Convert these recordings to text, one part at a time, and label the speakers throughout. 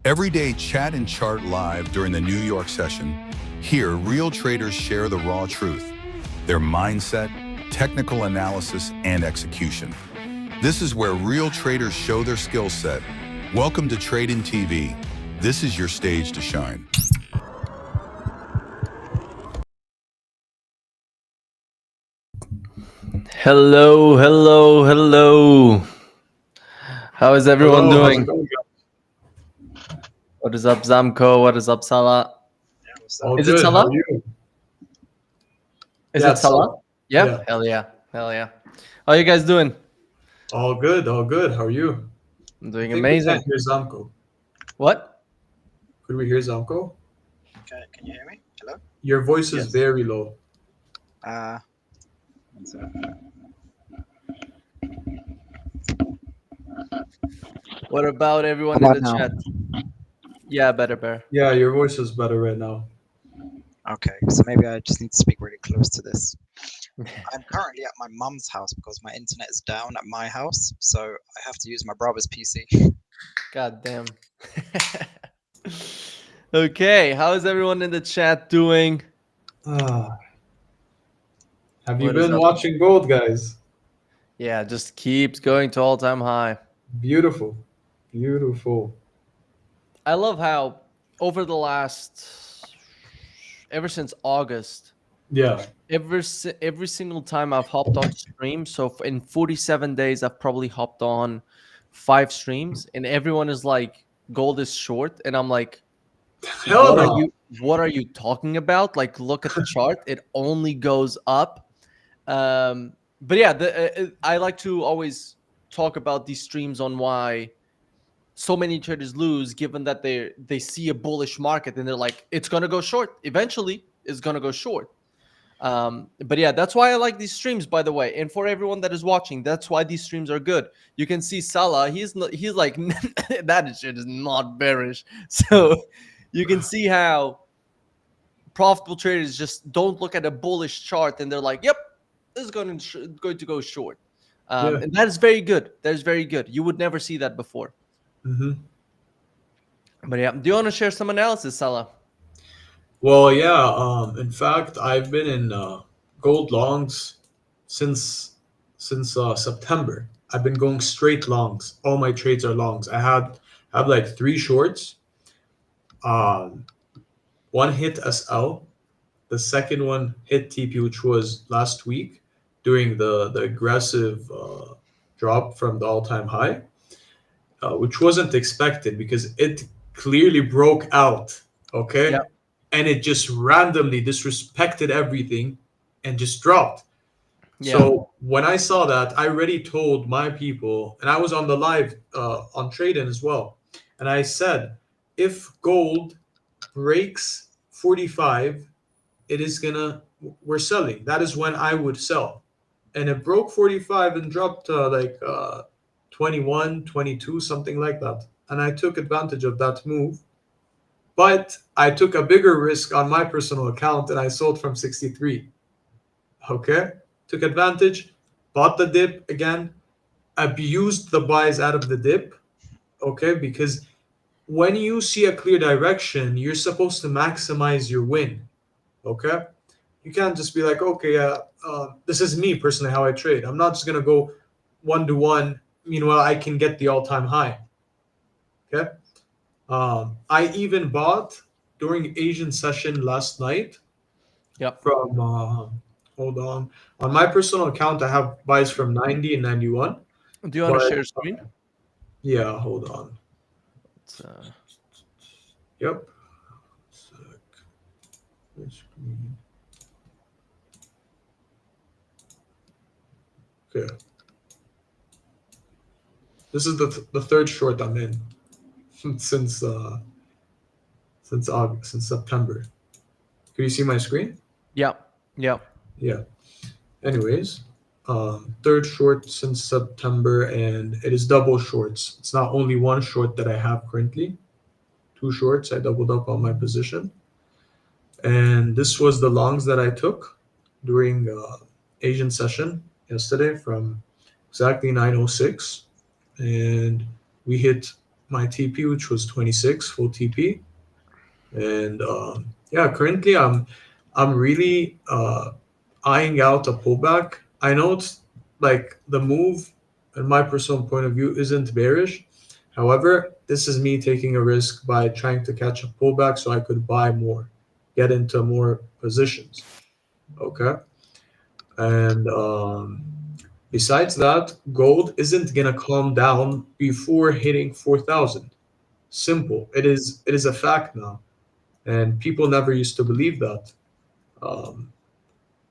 Speaker 1: Every day, chat and chart live during the New York session. Here, real traders share the raw truth, their mindset, technical analysis, and execution. This is where real traders show their skill set. Welcome to Tradin TV. This is your stage to shine.
Speaker 2: Hello, hello, hello. How is everyone doing? What is up, Zamco? What is up, Salah? Is it Salah? Is it Salah? Yeah? Hell yeah. Hell yeah. How are you guys doing?
Speaker 3: All good, all good. How are you?
Speaker 2: I'm doing amazing.
Speaker 3: We can't hear Zamco.
Speaker 2: What?
Speaker 3: Could we hear Zamco?
Speaker 4: Okay, can you hear me? Hello?
Speaker 3: Your voice is very low.
Speaker 2: What about everyone in the chat? Yeah, better.
Speaker 3: Yeah, your voice is better right now.
Speaker 4: Okay, so maybe I just need to speak really close to this. I'm currently at my mum's house because my internet is down at my house, so I have to use my brother's PC.
Speaker 2: God damn. Okay, how is everyone in the chat doing?
Speaker 3: Have you been watching gold, guys?
Speaker 2: Yeah, just keeps going to all-time high.
Speaker 3: Beautiful, beautiful.
Speaker 2: I love how over the ever since August, every single time I've hopped on stream, so in 47 days I've probably hopped on 5 streams, and everyone is like, gold is short, and I'm like, what are you talking about? Like, look at the chart, it only goes up. But yeah, I like to always talk about these streams on why so many traders lose, given that they see a bullish market and they're like, it's gonna go short. Eventually, it's gonna go short. But yeah, that's why I like these streams, by the way. And for everyone that is watching, that's why these streams are good. You can see Salah, he's like that shit is not bearish. So you can see how profitable traders just don't look at a bullish chart and they're like, yep, this is going to go short. And that is very good. That is very good. You would never see that before. But yeah, do you want to share some analysis, Salah?
Speaker 3: Well, yeah. In fact, I've been in gold longs since September. I've been going straight longs. All my trades are longs. I have like 3 shorts. One hit SL. The second one hit TP, which was last week during the aggressive drop from the all-time high, which wasn't expected because it clearly broke out, okay? Yep. And it just randomly disrespected everything and just dropped. Yeah. So when I saw that, I already told my people, and I was on the live on Tradin as well, and I said, if gold breaks 45, we're selling. That is when I would sell. And it broke 45 and dropped like 21, 22, something like that. And I took advantage of that move. But I took a bigger risk on my personal account and I sold from 63. Okay? Took advantage, bought the dip again, abused the buys out of the dip. Okay? Because when you see a clear direction, you're supposed to maximize your win. Okay? You can't just be like, okay, this is me personally how I trade. I'm not just going to go 1-to-1. Meanwhile, I can get the all-time high. Okay? I even bought during Asian session last night from hold on my personal account I have buys from 90 and 91.
Speaker 2: Do you want to
Speaker 3: But
Speaker 2: share screen?
Speaker 3: yeah, hold on.
Speaker 2: It's,
Speaker 3: Yep. Screen. Okay. This is the third short I'm in since August, since September. Can you see my screen?
Speaker 2: yeah, yeah.
Speaker 3: Yeah. Anyways, third short since September, and it is double shorts. It's not only one short that I have currently. Two shorts. I doubled up on my position, and this was the longs that I took during Asian session yesterday from exactly 9:06, and we hit my TP, which was 26 full TP, and yeah, currently I'm really eyeing out a pullback. I know it's like the move, in my personal point of view, isn't bearish. However, this is me taking a risk by trying to catch a pullback so I could buy more, get into more positions. Okay. And besides that, gold isn't gonna calm down before hitting 4,000. Simple. It is a fact now, and people never used to believe that. Um,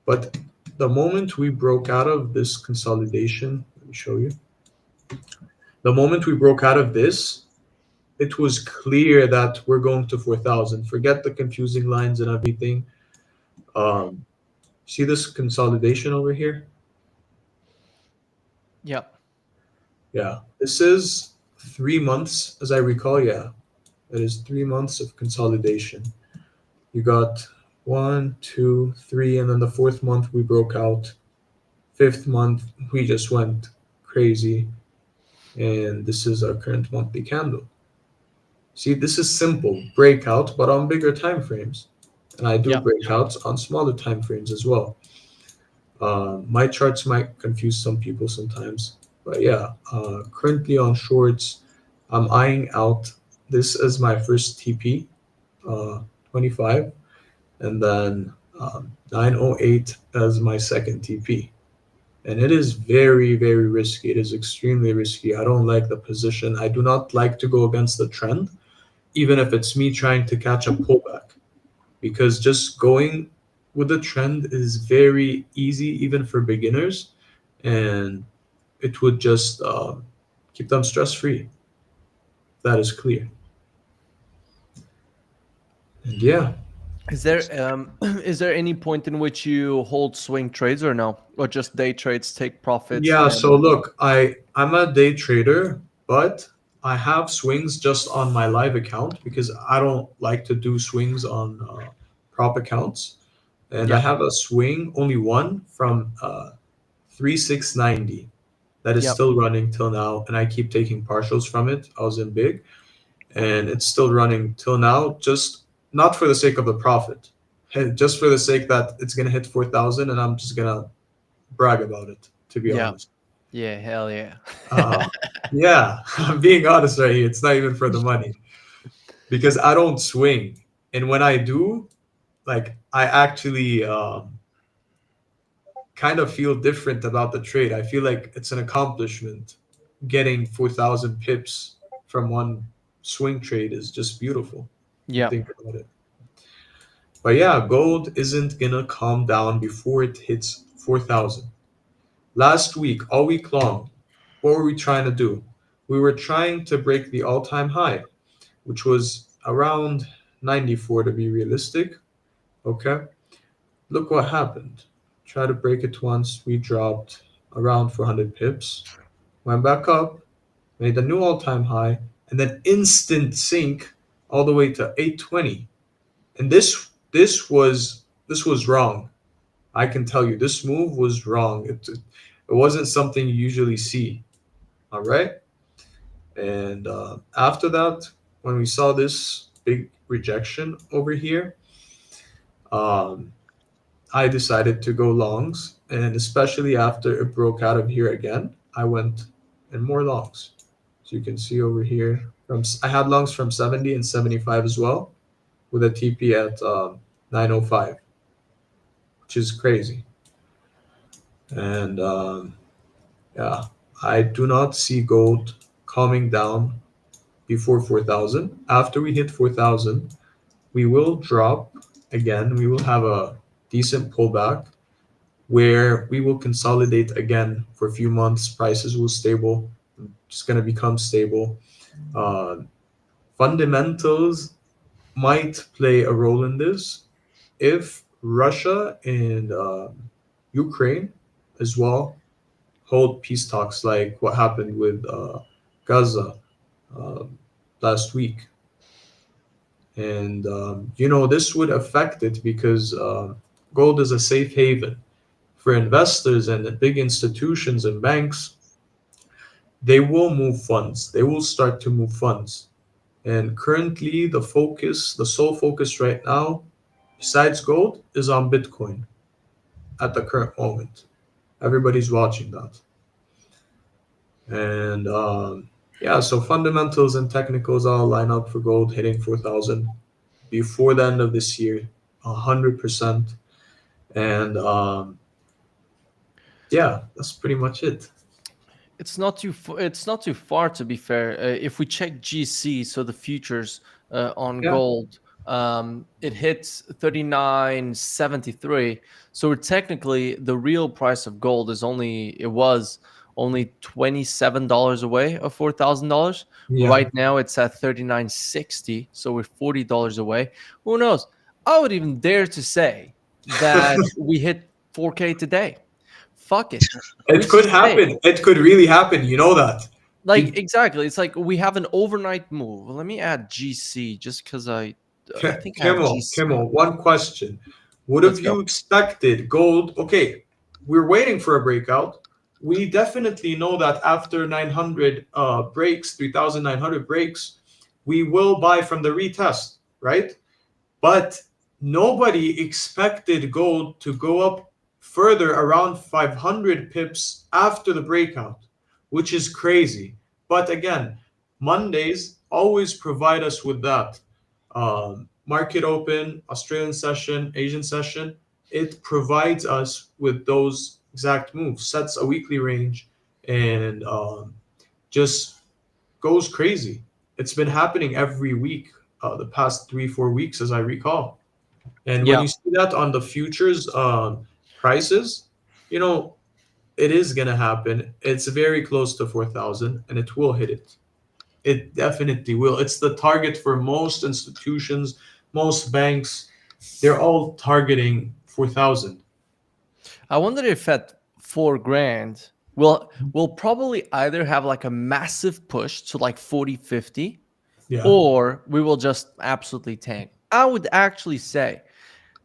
Speaker 3: but the moment we broke out of this consolidation, let me show you. The moment we broke out of this, it was clear that we're going to 4,000. Forget the confusing lines and everything. Um, See this consolidation over here?
Speaker 2: Yeah.
Speaker 3: Yeah, this is 3 months, as I recall. Yeah, it is 3 months of consolidation. You got 1, 2, 3, and then the fourth month we broke out. Fifth month we just went crazy, and this is our current monthly candle. See, this is simple breakout, but on bigger time frames, and I do
Speaker 2: Yeah.
Speaker 3: breakouts on smaller time frames as well. My charts might confuse some people sometimes, but yeah, currently on shorts, I'm eyeing out this as my first TP, 25, and then 908 as my second TP. And it is very, very risky. It is extremely risky. I don't like the position. I do not like to go against the trend, even if it's me trying to catch a pullback, because just going with the trend is very easy, even for beginners, and it would just keep them stress free. That is clear. And yeah,
Speaker 2: Is there any point in which you hold swing trades or no, or just day trades, take profits?
Speaker 3: yeah. So
Speaker 2: And
Speaker 3: look, I'm a day trader, but I have swings just on my live account because I don't like to do swings on prop accounts. And I
Speaker 2: yeah,
Speaker 3: have a swing, only one from 3690 that is
Speaker 2: yeah,
Speaker 3: still running till now, and I keep taking partials from it. I was in big, and it's still running till now, just not for the sake of the profit, just for the sake that it's gonna hit 4,000, and I'm just gonna brag about it. To be
Speaker 2: yeah,
Speaker 3: honest,
Speaker 2: yeah, hell yeah.
Speaker 3: uh, yeah, I'm being honest right here. It's not even for the money because I don't swing, and when I do, like I actually kind of feel different about the trade. I feel like it's an accomplishment. Getting 4,000 pips from one swing trade is just beautiful. You
Speaker 2: Yeah,
Speaker 3: think about it. But yeah, gold isn't gonna calm down before it hits 4,000. Last week, all week long, what were we trying to do? We were trying to break the all-time high, which was around 94 to be realistic. Okay. Look what happened. Try to break it once, we dropped around 400 pips, went back up, made a new all-time high, and then instant sink all the way to 820. And this was wrong. I can tell you, this move was wrong. It wasn't something you usually see. All right. And after that, when we saw this big rejection over here, um, I decided to go longs, and especially after it broke out of here again, I went in more longs. So you can see over here, I had longs from 70 and 75 as well, with a TP at 905, which is crazy. And yeah, I do not see gold coming down before 4,000. After we hit 4,000, we will drop again. We will have a decent pullback where we will consolidate again for a few months. Prices will stable, just going to become stable. Uh, Fundamentals might play a role in this if Russia and Ukraine as well hold peace talks like what happened with Gaza uh, last week. And, this would affect it because gold is a safe haven for investors and the big institutions and banks. They will move funds, they will start to move funds. And currently, the sole focus right now, besides gold, is on Bitcoin at the current moment. Everybody's watching that. And yeah, so fundamentals and technicals all line up for gold hitting 4,000 before the end of this year, 100%. And yeah, that's pretty much it.
Speaker 2: It's not too far, to be fair. If we check GC, so the futures on
Speaker 3: Yeah,
Speaker 2: gold, it hits 39.73. So we're technically, the real price of gold was only $27 away of $4,000.
Speaker 3: yeah.
Speaker 2: Right now it's at 39.60, so we're $40 away. Who knows? I would even dare to say that we hit 4K today. Fuck it.
Speaker 3: It
Speaker 2: Who's to
Speaker 3: could
Speaker 2: say?
Speaker 3: happen. It could really happen. You know that.
Speaker 2: Like,
Speaker 3: You,
Speaker 2: exactly. It's like we have an overnight move. Let me add GC just because I think I have GC.
Speaker 3: Kimmel, one question. Would
Speaker 2: Let's
Speaker 3: have
Speaker 2: go.
Speaker 3: you expected gold? Okay, we're waiting for a breakout. We definitely know that after 900 breaks, 3,900 breaks, we will buy from the retest, right? But nobody expected gold to go up further around 500 pips after the breakout, which is crazy. But again, Mondays always provide us with that. Market open, Australian session, Asian session, it provides us with those exact moves, sets a weekly range, and just goes crazy. It's been happening every week, the past 3, 4 weeks, as I recall. And when
Speaker 2: Yeah.
Speaker 3: you see that on the futures prices, you know it is gonna happen. It's very close to 4,000, and it will hit it. It definitely will. It's the target for most institutions, most banks. They're all targeting 4,000.
Speaker 2: I wonder if at 4 grand, we'll probably either have like a massive push to like 40, 50,
Speaker 3: Yeah,
Speaker 2: or we will just absolutely tank. I would actually say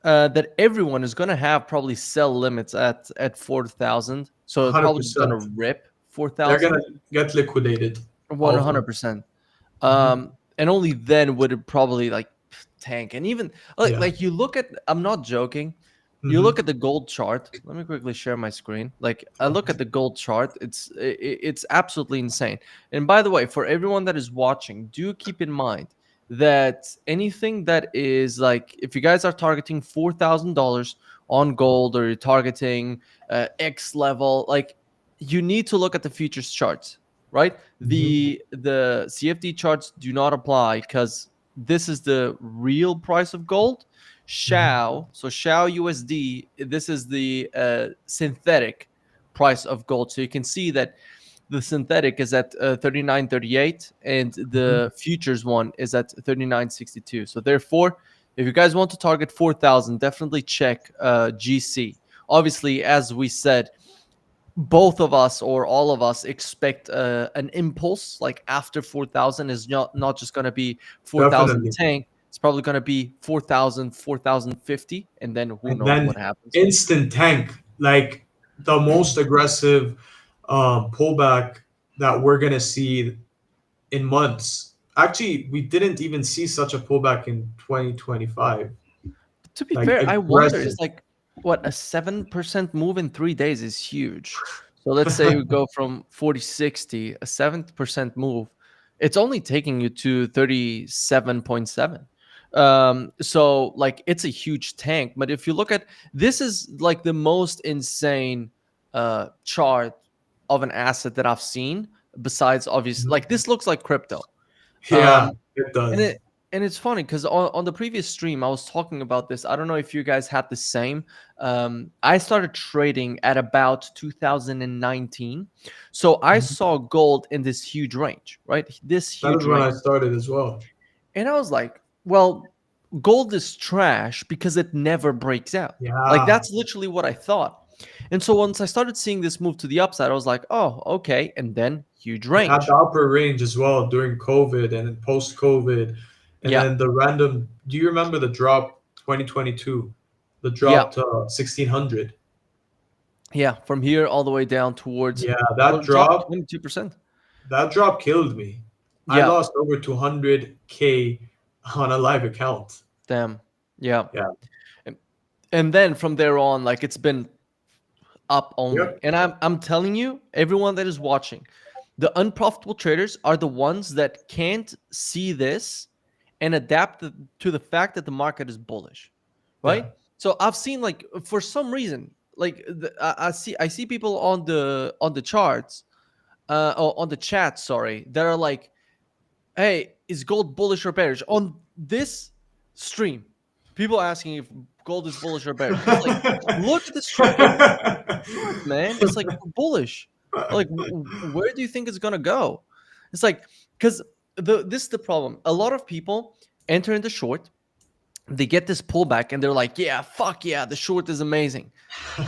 Speaker 2: that everyone is going to have probably sell limits at 4,000. So it's probably just going to
Speaker 3: 100%.
Speaker 2: rip
Speaker 3: They're
Speaker 2: 4,000.
Speaker 3: gonna get liquidated. All of them.
Speaker 2: 100%.
Speaker 3: Mhm.
Speaker 2: And only then would it probably like tank. And even like,
Speaker 3: Yeah.
Speaker 2: you look at, I'm not joking. You look
Speaker 3: Hmm.
Speaker 2: at the gold chart. Let me quickly share my screen. Like, I look at the gold chart. It's absolutely insane. And by the way, for everyone that is watching, do keep in mind that anything that is like, if you guys are targeting $4,000 on gold, or you're targeting X level, like, you need to look at the futures charts, right?
Speaker 3: Hmm.
Speaker 2: The CFD charts do not apply, because this is the real price of gold. Shao, so Shao USD, this is the synthetic price of gold. So you can see that the synthetic is at 39.38, and
Speaker 3: Hmm.
Speaker 2: the futures one is at 39.62. So therefore, if you guys want to target 4,000, definitely check GC. Obviously, as we said, both of us, or all of us, expect an impulse like after 4,000 is not just going to be 4,000
Speaker 3: Definitely.
Speaker 2: tank. It's probably going to be 4,000, 4,050, and then who
Speaker 3: And
Speaker 2: knows what
Speaker 3: then
Speaker 2: happens.
Speaker 3: instant tank, like the most aggressive pullback that we're gonna see in months. Actually, we didn't even see such a pullback in 2025.
Speaker 2: To be
Speaker 3: Like
Speaker 2: fair, I wonder,
Speaker 3: aggressive.
Speaker 2: it's like, what, a 7% move in 3 days is huge. So let's say we go from 40.60, a 7% move. It's only taking you to 37.7. So like, it's a huge tank. But if you look at, this is like the most insane chart of an asset that I've seen. Besides, obviously, like this looks like crypto.
Speaker 3: Yeah, it
Speaker 2: And
Speaker 3: does.
Speaker 2: it's funny because on the previous stream I was talking about this. I don't know if you guys had the same. I started trading at about 2019, so I saw gold in this huge range, right? This
Speaker 3: That
Speaker 2: huge
Speaker 3: is when
Speaker 2: range,
Speaker 3: I started as well.
Speaker 2: and I was like, well, gold is trash because it never breaks out. Like
Speaker 3: Yeah.
Speaker 2: that's literally what I thought. And so once I started seeing this move to the upside, I was like, oh, okay. And then huge
Speaker 3: It had
Speaker 2: range.
Speaker 3: the upper range as well during COVID and then post COVID. And
Speaker 2: Yeah.
Speaker 3: then the random, do you remember the drop 2022? The
Speaker 2: Yeah.
Speaker 3: drop to 1600.
Speaker 2: Yeah. From here all the way down towards,
Speaker 3: Yeah,
Speaker 2: well,
Speaker 3: that
Speaker 2: it dropped
Speaker 3: drop,
Speaker 2: 22%.
Speaker 3: that drop killed me. I
Speaker 2: Yeah.
Speaker 3: lost over 200K on a live account.
Speaker 2: Damn. Yeah.
Speaker 3: Yeah.
Speaker 2: And then from there on, like it's been up only.
Speaker 3: Yep.
Speaker 2: And I'm telling you, everyone that is watching, the unprofitable traders are the ones that can't see this and adapt to the fact that the market is bullish, right?
Speaker 3: Yeah.
Speaker 2: So I've seen like for some reason, like I see people on the charts, or on the chat, sorry, that are like, hey, is gold bullish or bearish on this stream? People asking if gold is bullish or bearish. It's like, look at this chart, man. It's like bullish. Like, where do you think it's gonna go? It's like, because this is the problem. A lot of people enter into short, they get this pullback, and they're like, yeah, fuck yeah, the short is amazing,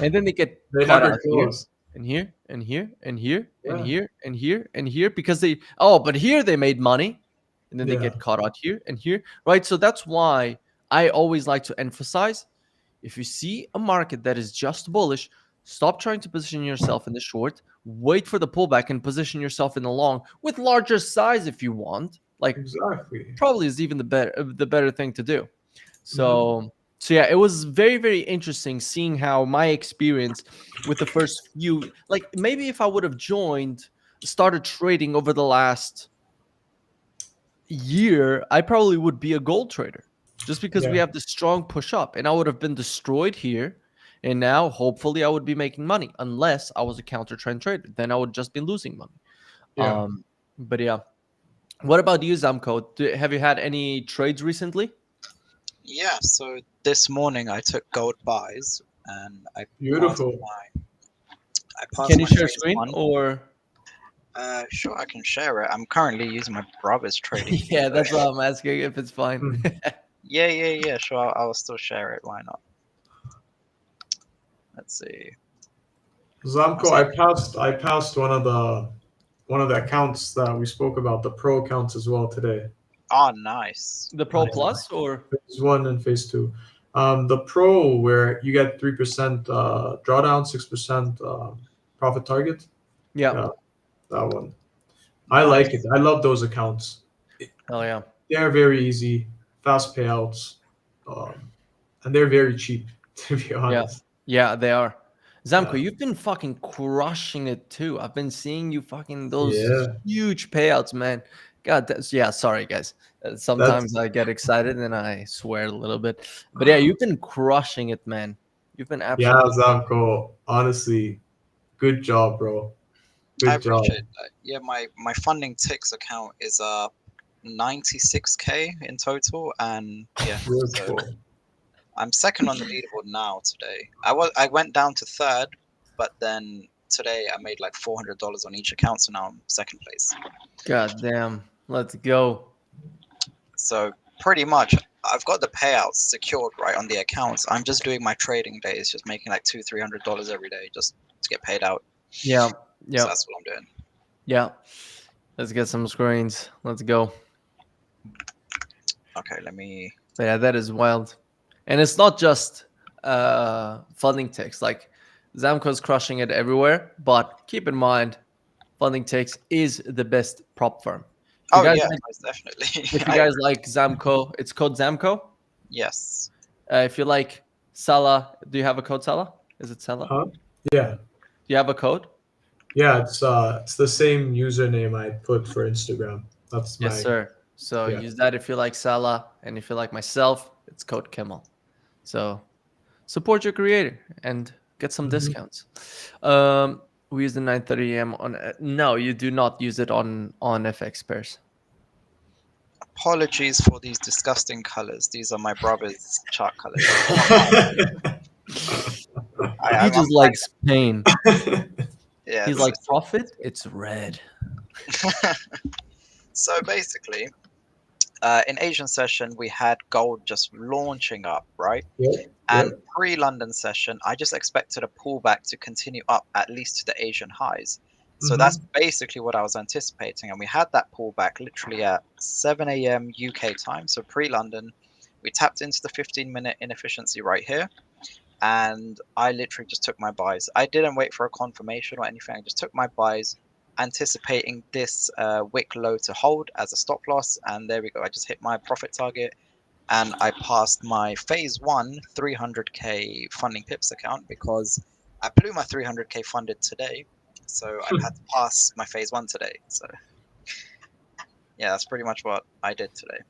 Speaker 2: and then they get
Speaker 3: They
Speaker 2: caught
Speaker 3: never
Speaker 2: out here
Speaker 3: close.
Speaker 2: and here and here and here and
Speaker 3: Yeah.
Speaker 2: here and here and here because but here they made money, and then they
Speaker 3: Yeah.
Speaker 2: get caught out here and here, right? So that's why I always like to emphasize, if you see a market that is just bullish, stop trying to position yourself in the short, wait for the pullback and position yourself in the long with larger size if you want. Like
Speaker 3: Exactly.
Speaker 2: probably is even the better thing to do. So so yeah, it was very, very interesting seeing how my experience with the first few, like maybe if I would have started trading over the last year, I probably would be a gold trader just because we
Speaker 3: Yeah.
Speaker 2: have this strong push up, and I would have been destroyed here. And now hopefully I would be making money, unless I was a counter trend trader. Then I would just be losing money.
Speaker 3: Yeah.
Speaker 2: But yeah. What about you, Zamco? Have you had any trades recently?
Speaker 4: Yeah, so this morning I took gold buys and
Speaker 3: Beautiful.
Speaker 4: I passed
Speaker 2: Can you
Speaker 4: my
Speaker 2: share
Speaker 4: phase
Speaker 2: screen
Speaker 4: one.
Speaker 2: or?
Speaker 4: Sure, I can share it. I'm currently using my brother's trading.
Speaker 2: Yeah, that's why I'm asking if it's fine.
Speaker 4: Yeah. Sure, I'll still share it. Why not? Let's see.
Speaker 3: Zamco, I passed one of the accounts that we spoke about, the pro accounts as well today.
Speaker 4: Oh, nice.
Speaker 2: The Pro Plus or?
Speaker 3: Phase 1 and phase 2. The pro, where you get 3% drawdown, 6% profit target.
Speaker 2: Yeah.
Speaker 3: That one. I like it. I love those accounts.
Speaker 2: Oh yeah.
Speaker 3: They're very easy, fast payouts, and they're very cheap, to be honest.
Speaker 2: Yeah, they are. Zamco,
Speaker 3: Yeah.
Speaker 2: you've been fucking crushing it too. I've been seeing you fucking those
Speaker 3: Yeah.
Speaker 2: huge payouts, man. God, yeah. Sorry, guys. Sometimes I get excited and I swear a little bit, but yeah, you've been crushing it, man. You've been
Speaker 3: Yeah,
Speaker 2: absolutely.
Speaker 3: Zamco, honestly, good job, bro.
Speaker 4: I
Speaker 3: Good job.
Speaker 4: appreciate that. Yeah, my funding ticks account is 96K in total, and yeah, so
Speaker 3: Beautiful.
Speaker 4: I'm second on the leaderboard now today. I went down to third, but then today I made like $400 on each account, so now I'm second place.
Speaker 2: God damn. Let's go.
Speaker 4: So pretty much I've got the payouts secured right on the accounts. I'm just doing my trading days, just making like $200-300 every day just to get paid out.
Speaker 2: Yeah.
Speaker 4: So
Speaker 2: Yeah.
Speaker 4: that's what I'm doing.
Speaker 2: Yeah. Let's get some screens. Let's go.
Speaker 4: Okay, let me.
Speaker 2: But yeah, that is wild. And it's not just funding ticks. Like Zamco's crushing it everywhere, but keep in mind, funding ticks is the best prop firm.
Speaker 4: Oh yeah, most definitely.
Speaker 2: If you guys like Zamco, it's code Zamco.
Speaker 4: Yes.
Speaker 2: If you like Salah, do you have a code Salah? Is it Salah?
Speaker 3: Yeah.
Speaker 2: Do you have a code?
Speaker 3: Yeah, it's the same username I put for Instagram. That's
Speaker 2: Yes, sir. So
Speaker 3: yeah.
Speaker 2: use that if you like Salah, and if you like myself, it's code Kimmel. So support your creator and Get some
Speaker 3: Mhm.
Speaker 2: discounts. We use the 9:30 a.m. on. No, you do not use it on FX pairs.
Speaker 4: Apologies for these disgusting colors. These are my brother's chart colors.
Speaker 2: He just likes pain.
Speaker 4: Yeah,
Speaker 2: He's like, profit. It's red.
Speaker 4: So basically, in Asian session, we had gold just launching up, right?
Speaker 3: Yep,
Speaker 4: And
Speaker 3: yep.
Speaker 4: pre-London session, I just expected a pullback to continue up at least to the Asian highs. So
Speaker 3: Mhm.
Speaker 4: that's basically what I was anticipating. And we had that pullback literally at 7 a.m. UK time. So pre-London, we tapped into the 15-minute inefficiency right here. And I literally just took my buys. I didn't wait for a confirmation or anything. I just took my buys, anticipating this wick low to hold as a stop loss. And there we go. I just hit my profit target, and I passed my phase one 300k funding pips account because I blew my 300k funded today. So I've had to pass my phase one today. So yeah, that's pretty much what I did today.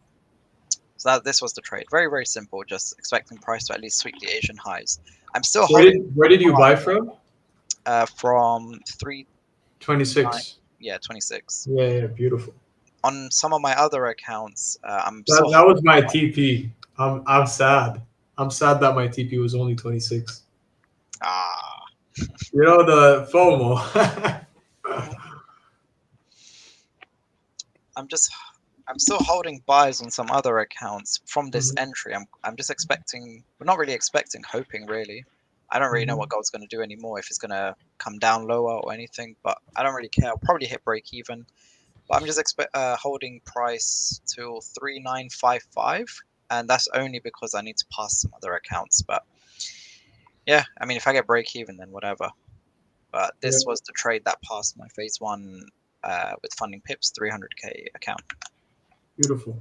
Speaker 4: So this was the trade. Very, very simple. Just expecting price to at least sweep the Asian highs. I'm still holding.
Speaker 3: Where did you buy from?
Speaker 4: From
Speaker 3: 26.
Speaker 4: Yeah, 26.
Speaker 3: Yeah, beautiful.
Speaker 4: On some of my other accounts, I'm
Speaker 3: That was my TP. I'm sad. I'm sad that my TP was only 26. You know, the FOMO.
Speaker 4: I'm still holding buys on some other accounts from this
Speaker 3: Mhm.
Speaker 4: entry. I'm just expecting, well, not really expecting, hoping really. I don't really know
Speaker 3: Mhm.
Speaker 4: what gold's going to do anymore, if it's going to come down lower or anything, but I don't really care. I'll probably hit break even. But I'm just holding price till 3955, and that's only because I need to pass some other accounts. But yeah, I mean, if I get break even, then whatever. But this
Speaker 3: Yeah.
Speaker 4: was the trade that passed my phase one with funding pips 300k account.
Speaker 3: Beautiful.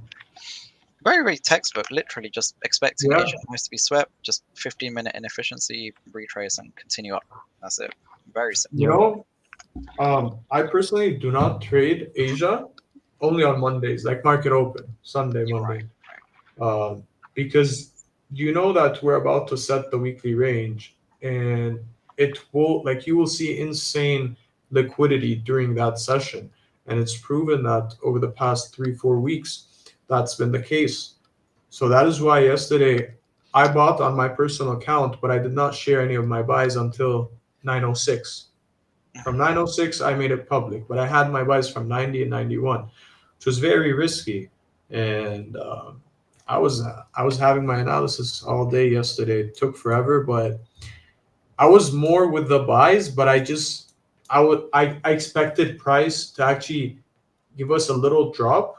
Speaker 4: Very, very textbook. Literally just expecting
Speaker 3: Yeah.
Speaker 4: Asian highs to be swept. Just 15-minute inefficiency, retrace, and continue up. That's it. Very simple.
Speaker 3: You know, I personally do not trade Asia only on Mondays, like market open, Sunday, Monday. Because you know that we're about to set the weekly range, and it will, like, you will see insane liquidity during that session. And it's proven that over the past 3-4 weeks, that's been the case. So that is why yesterday I bought on my personal account, but I did not share any of my buys until 9:06. From 9:06, I made it public, but I had my buys from 90 and 91, which was very risky. And I was having my analysis all day yesterday. It took forever, but I was more with the buys. But I expected price to actually give us a little drop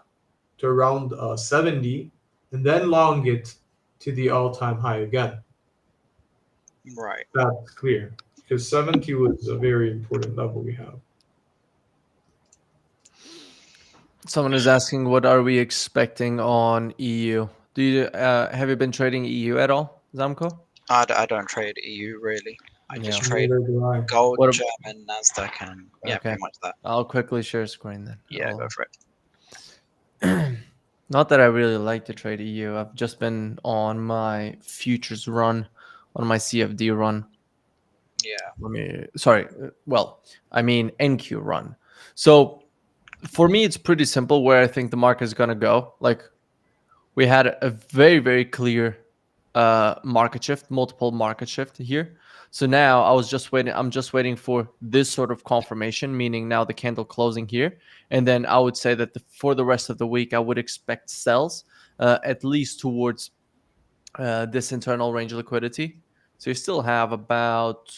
Speaker 3: to around 70, and then long it to the all-time high again.
Speaker 4: Right.
Speaker 3: That's clear, because 70 was a very important level we have.
Speaker 2: Someone is asking, what are we expecting on EU? Do you have you been trading EU at all, Zamco?
Speaker 4: I don't trade EU really. I just trade
Speaker 3: Neither do I.
Speaker 4: gold,
Speaker 2: What
Speaker 4: German, Nasdaq, and yeah,
Speaker 2: Okay.
Speaker 4: pretty much that.
Speaker 2: I'll quickly share screen then.
Speaker 4: Yeah, go for it.
Speaker 2: Not that I really like to trade EU. I've just been on my futures run, on my CFD run.
Speaker 4: Yeah.
Speaker 2: I mean NQ run. So for me, it's pretty simple where I think the market is going to go. Like, we had a very, very clear market shift, multiple market shift here. So now I'm just waiting for this sort of confirmation, meaning now the candle closing here. And then I would say that for the rest of the week, I would expect sells at least towards this internal range of liquidity. So you still have about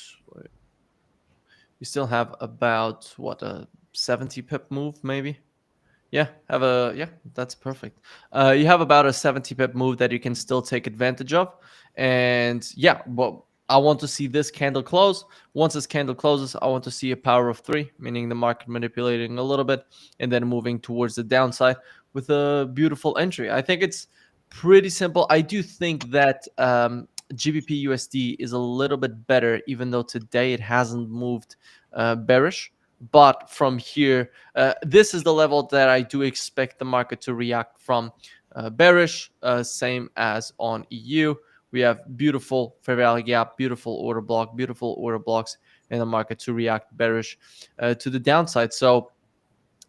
Speaker 2: what, a 70 pip move maybe. Yeah, that's perfect. You have about a 70 pip move that you can still take advantage of. And yeah, well, I want to see this candle close. Once this candle closes, I want to see a power of 3, meaning the market manipulating a little bit and then moving towards the downside with a beautiful entry. I think it's pretty simple. I do think that GBP USD is a little bit better, even though today it hasn't moved bearish. But from here, this is the level that I do expect the market to react from bearish, same as on EU, we have beautiful fair value gap, beautiful order blocks in the market to react bearish to the downside. So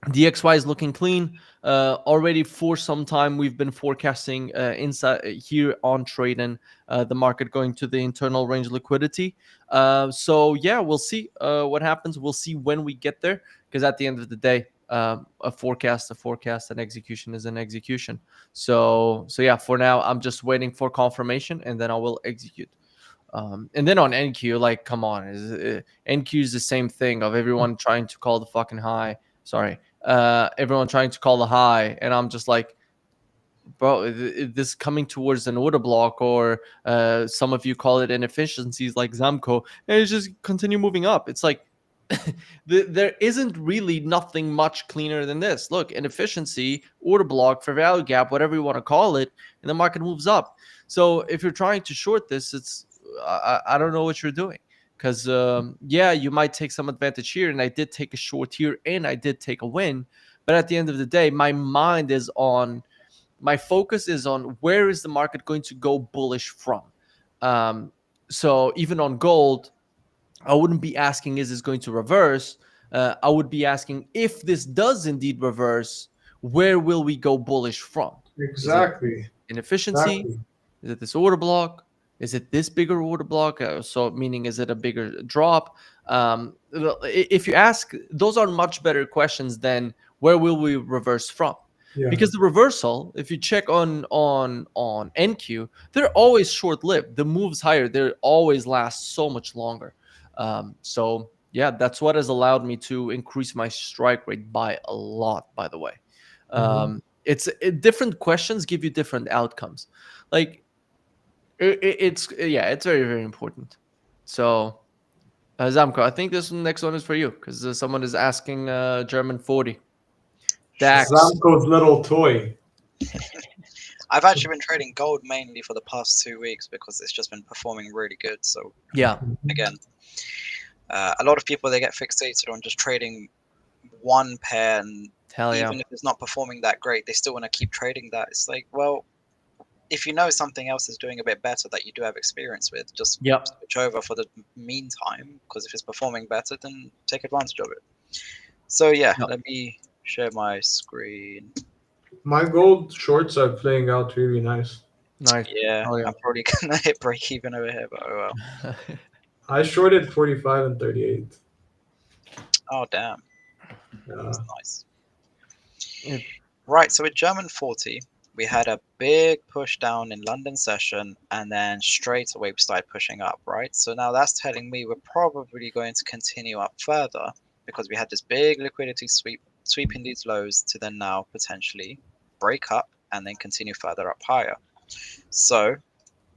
Speaker 2: DXY is looking clean. Already for some time, we've been forecasting inside here on Tradin the market going to the internal range liquidity. So yeah, we'll see what happens. We'll see when we get there, because at the end of the day, a forecast, and execution is an execution. So yeah, for now, I'm just waiting for confirmation, and then I will execute. And then on NQ, like, come on, NQ is the same thing of everyone trying to call the fucking high. Sorry, everyone trying to call the high, and I'm just like, bro, this coming towards an order block, or some of you call it inefficiencies like Zamco, and it's just continue moving up. It's like there isn't really nothing much cleaner than this. Look, inefficiency, order block, fair value gap, whatever you want to call it, and the market moves up. So if you're trying to short this, it's I don't know what you're doing. Because yeah, you might take some advantage here, and I did take a short here, and I did take a win. But at the end of the day, my focus is on where is the market going to go bullish from. So even on gold, I wouldn't be asking, is this going to reverse? I would be asking, if this does indeed reverse, where will we go bullish from?
Speaker 3: Exactly.
Speaker 2: Inefficiency?
Speaker 3: Exactly.
Speaker 2: Is it this order block? Is it this bigger order block? So meaning, is it a bigger drop? If you ask, those are much better questions than where will we reverse from?
Speaker 3: Yeah.
Speaker 2: Because the reversal, if you check on NQ, they're always short-lived. The moves higher, they always last so much longer. So yeah, that's what has allowed me to increase my strike rate by a lot, by the way. It's different questions give you different outcomes. Like it's very, very important. So Zamco, I think this next one is for you, because someone is asking German 40 DAX.
Speaker 3: Zamco's little toy.
Speaker 4: I've actually been trading gold mainly for the past 2 weeks because it's just been performing really good. So
Speaker 2: Yeah,
Speaker 4: again, a lot of people, they get fixated on just trading one pair, and even if it's not performing that great, they still want to keep trading that. It's like, well, if you know something else is doing a bit better that you do have experience with, just switch over for the meantime, because if it's performing better, then take advantage of it. So yeah, let me share my screen.
Speaker 3: My gold shorts are playing out really nice.
Speaker 4: Yeah, I'm probably gonna hit break even over here, but oh well.
Speaker 3: I shorted 45 and 38.
Speaker 4: Oh damn.
Speaker 3: Yeah.
Speaker 4: That's nice. Right, so with German 40, we had a big push down in London session, and then straight away we started pushing up, right? So now that's telling me we're probably going to continue up further, because we had this big liquidity sweeping these lows to then now potentially break up and then continue further up higher. So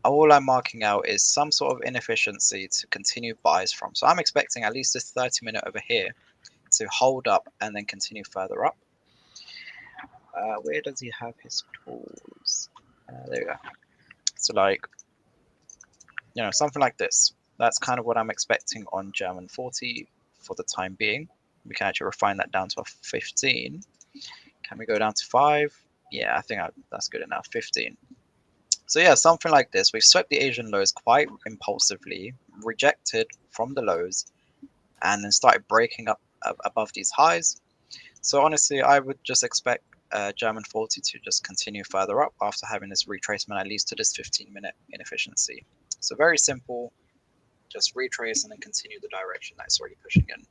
Speaker 4: all I'm marking out is some sort of inefficiency to continue buys from. So I'm expecting at least this 30-minute over here to hold up and then continue further up. Where does he have his tools? There you go. So like, something like this. That's kind of what I'm expecting on German 40 for the time being. We can actually refine that down to a 15. Can we go down to 5? Yeah, I think that's good enough. 15. So yeah, something like this. We've swept the Asian lows quite impulsively, rejected from the lows, and then started breaking up above these highs. So honestly, I would just expect German 40 to just continue further up after having this retracement at least to this 15-minute inefficiency. So very simple, just retrace and then continue the direction that it's already pushing in.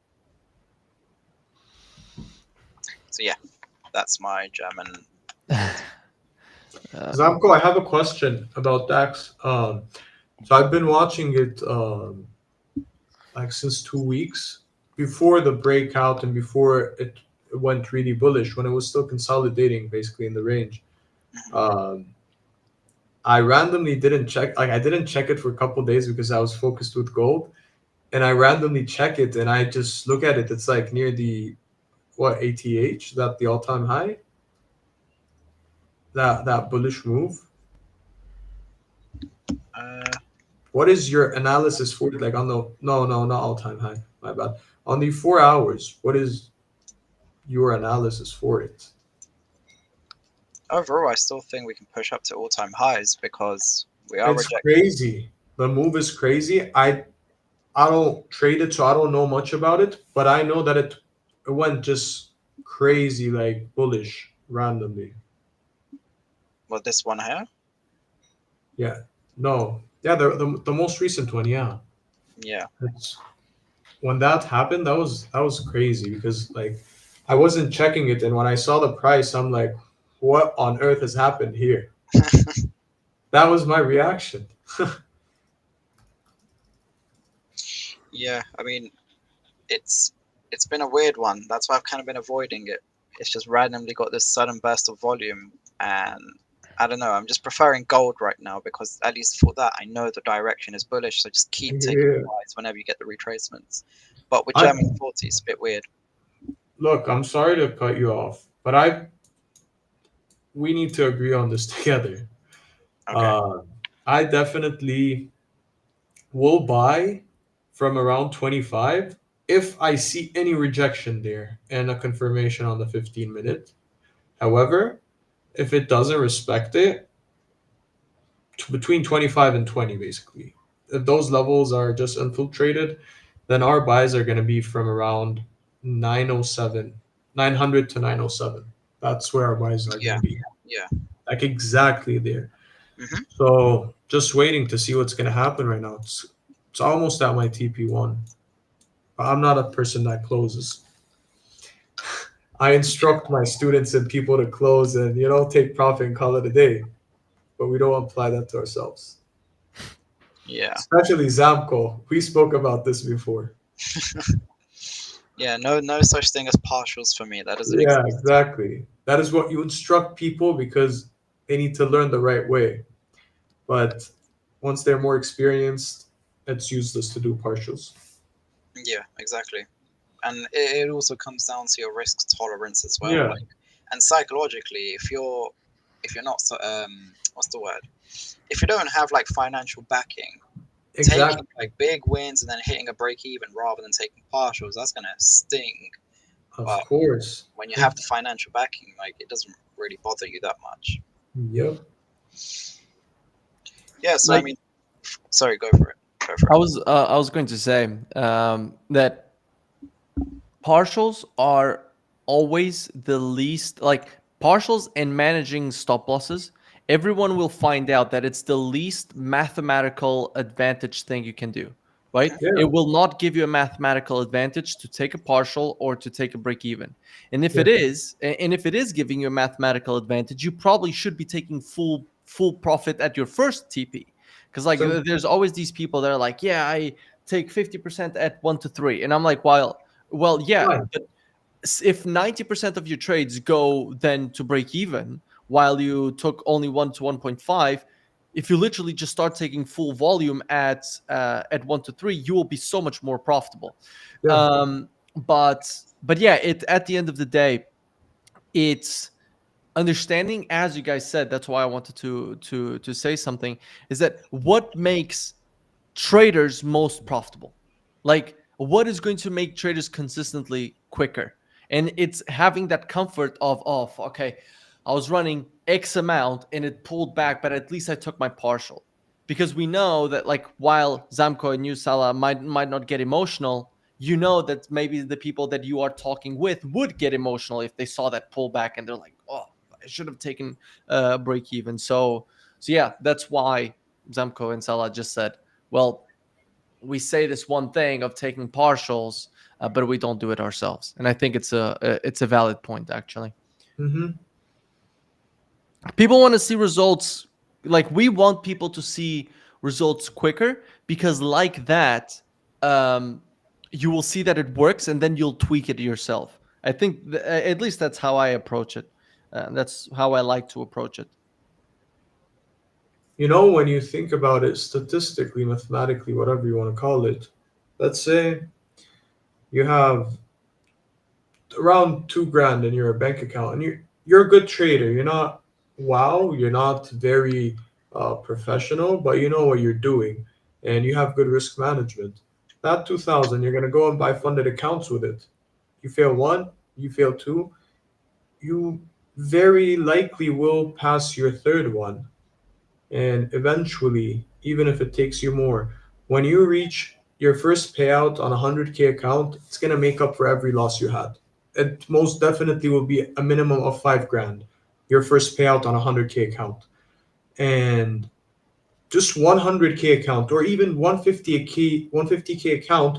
Speaker 4: So yeah, that's my German.
Speaker 3: Zamco, I have a question about DAX. So I've been watching it like since 2 weeks, before the breakout and before it went really bullish, when it was still consolidating basically in the range. I randomly didn't check, I didn't check it for a couple of days because I was focused with gold, and I randomly check it and I just look at it. It's like near the ATH, that the all-time high, that bullish move. What is your analysis for it? Like on the no, not all-time high, my bad. On the 4 hours, what is your analysis for it?
Speaker 4: Overall, I still think we can push up to all-time highs, because We are
Speaker 3: It's
Speaker 4: rejecting.
Speaker 3: crazy. The move is crazy. I don't trade it, so I don't know much about it, but I know that it went just crazy, like bullish randomly.
Speaker 4: Well, this one here.
Speaker 3: Yeah. No. Yeah, the most recent one, yeah.
Speaker 4: Yeah.
Speaker 3: It's, when that happened, that was crazy because like I wasn't checking it, and when I saw the price, I'm like, what on earth has happened here? That was my reaction.
Speaker 4: Yeah. I mean, it's it's been a weird one. That's why I've kind of been avoiding it. It's just randomly got this sudden burst of volume, and I don't know. I'm just preferring gold right now because at least for that, I know the direction is bullish. So just keep taking
Speaker 3: Yeah.
Speaker 4: buys whenever you get the retracements. But with
Speaker 3: I
Speaker 4: German 40, it's a bit weird.
Speaker 3: look, I'm sorry to cut you off, but we need to agree on this together.
Speaker 4: Okay.
Speaker 3: Uh, I definitely will buy from around 25 if I see any rejection there and a confirmation on the 15-minute. However, if it doesn't respect it, between 25 and 20, basically. If those levels are just infiltrated, then our buys are going to be from around 907, 900 to 907. That's where our buys are going
Speaker 4: Yeah.
Speaker 3: to be.
Speaker 4: Yeah.
Speaker 3: Like exactly there.
Speaker 4: Hmm.
Speaker 3: So just waiting to see what's going to happen right now. It's almost at my TP1. I'm not a person that closes. I instruct my students and people to close and take profit and call it a day, but we don't apply that to ourselves.
Speaker 4: Yeah.
Speaker 3: Especially Zamco. We spoke about this before.
Speaker 4: Yeah. No such thing as partials for me. That doesn't
Speaker 3: Yeah,
Speaker 4: exist.
Speaker 3: exactly. That is what you instruct people because they need to learn the right way. But once they're more experienced, it's useless to do partials.
Speaker 4: Yeah. Exactly. And it also comes down to your risk tolerance as well.
Speaker 3: Yeah,
Speaker 4: Like, and psychologically, if you're not what's the word? If you don't have like financial backing, taking
Speaker 3: exactly.
Speaker 4: like big wins and then hitting a break even rather than taking partials, that's gonna sting.
Speaker 3: Of
Speaker 4: But
Speaker 3: course.
Speaker 4: when you have the financial backing, like it doesn't really bother you that much.
Speaker 3: Yep.
Speaker 4: Yeah. So I
Speaker 2: Like
Speaker 4: mean, sorry, go for it. Go for it.
Speaker 2: I was going to say that partials are always the least, like partials and managing stop losses. Everyone will find out that it's the least mathematical advantage thing you can do, right?
Speaker 3: Yeah.
Speaker 2: It will not give you a mathematical advantage to take a partial or to take a break even. And if
Speaker 3: Yeah.
Speaker 2: it is, and if it is giving you a mathematical advantage, you probably should be taking full profit at your first TP. Because like
Speaker 3: So
Speaker 2: there's always these people that are like, yeah, I take 50% at 1 to 3. And I'm like, well, yeah,
Speaker 3: why?
Speaker 2: but if 90% of your trades go then to break even, while you took only 1 to 1.5, if you literally just start taking full volume at 1 to 3, you will be so much more profitable.
Speaker 3: Yeah.
Speaker 2: But yeah, it at the end of the day, it's understanding, as you guys said. That's why I wanted to say something. Is that what makes traders most profitable? Like, what is going to make traders consistently quicker? And it's having that comfort of, okay, I was running X amount and it pulled back, but at least I took my partial. Because we know that, like, while Zamco and you, Salah, might not get emotional, you know that maybe the people that you are talking with would get emotional if they saw that pullback and they're like, oh, I should have taken break even. So yeah, that's why Zamco and Salah just said, well, we say this one thing of taking partials, but we don't do it ourselves. And I think it's a valid point, actually.
Speaker 3: Mm-hmm.
Speaker 2: People want to see results. Like, we want people to see results quicker, because like that, um, you will see that it works and then you'll tweak it yourself. I think at least that's how I approach it. That's how I like to approach it.
Speaker 3: When you think about it statistically, mathematically, whatever you want to call it, let's say you have around 2 grand in your bank account and you're a good trader. You're not wow, you're not very professional, but you know what you're doing and you have good risk management. That 2,000, you're gonna go and buy funded accounts with it. You fail one, you fail two, you very likely will pass your third one. And eventually, even if it takes you more, when you reach your first payout on a 100K account, it's going to make up for every loss you had. It most definitely will be a minimum of 5 grand, your first payout on a 100K account. And just 100K account or even 150K account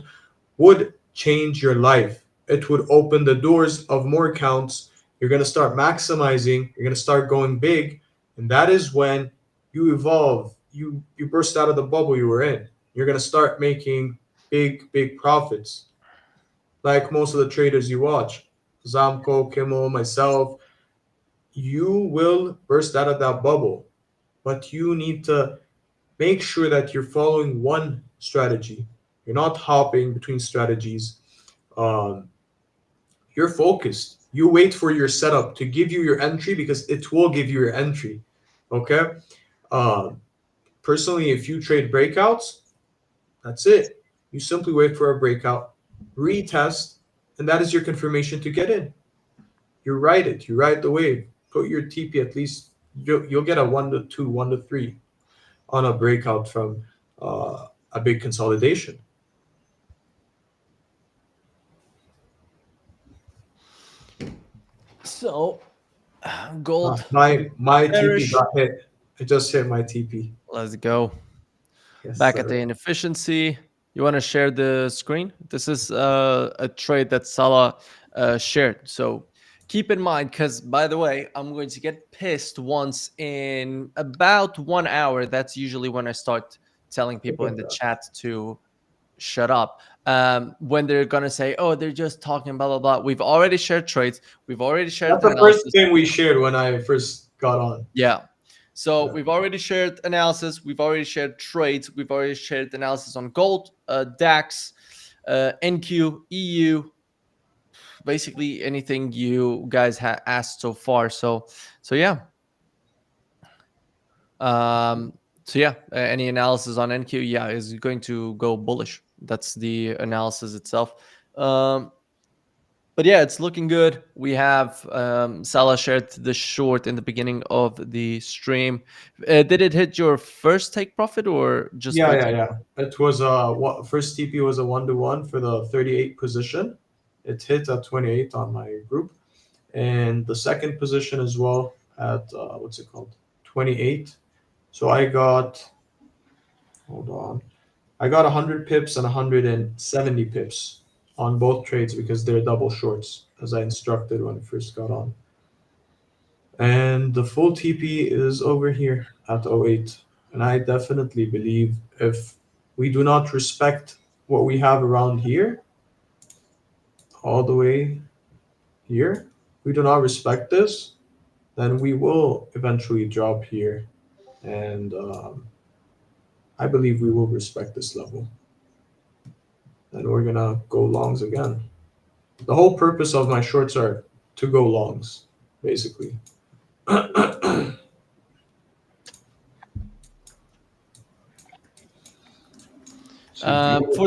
Speaker 3: would change your life. It would open the doors of more accounts. You're going to start maximizing, you're going to start going big, and that is when you evolve. You burst out of the bubble you were in. You're going to start making big profits. Like most of the traders you watch, Zamco, Kimmel, myself, you will burst out of that bubble. But you need to make sure that you're following one strategy. You're not hopping between strategies. Um, you're focused. You wait for your setup to give you your entry because it will give you your entry. Okay. Um, Personally, if you trade breakouts, that's it. You simply wait for a breakout, retest, and that is your confirmation to get in. You ride it. You ride the wave. Put your TP at least. You'll get a 1 to 2, 1 to 3 on a breakout from a big consolidation.
Speaker 2: So, gold.
Speaker 3: My
Speaker 2: bearish.
Speaker 3: TP got hit. I just hit my TP.
Speaker 2: Let's go.
Speaker 3: Yes,
Speaker 2: Back
Speaker 3: sir.
Speaker 2: at the inefficiency. You want to share the screen? This is a trade that Salah shared. So keep in mind, because by the way, I'm going to get pissed once in about 1 hour. That's usually when I start telling people in the chat to shut up. When they're gonna say, "Oh, they're just talking blah blah blah." We've already shared trades. We've already shared
Speaker 3: That's the
Speaker 2: analysis.
Speaker 3: first thing we shared when I first got on.
Speaker 2: Yeah. So we've already shared analysis. We've already shared trades. We've already shared analysis on gold, DAX, NQ, EU, basically anything you guys have asked so far. So yeah. Any analysis on NQ, yeah, is going to go bullish. That's the analysis itself. But yeah, it's looking good. We have Salah shared the short in the beginning of the stream. Did it hit your first take profit or just
Speaker 3: Yeah. It was first TP was a 1 to 1 for the 38 position. It hit at 28 on my group, and the second position as well at what's it called, 28. So I got, hold on, I got 100 pips and 170 pips on both trades because they're double shorts, as I instructed when I first got on. And the full TP is over here at 08. And I definitely believe if we do not respect what we have around here, all the way here, we do not respect this, then we will eventually drop here. And I believe we will respect this level. And we're going to go longs again. The whole purpose of my shorts are to go longs, basically.
Speaker 2: For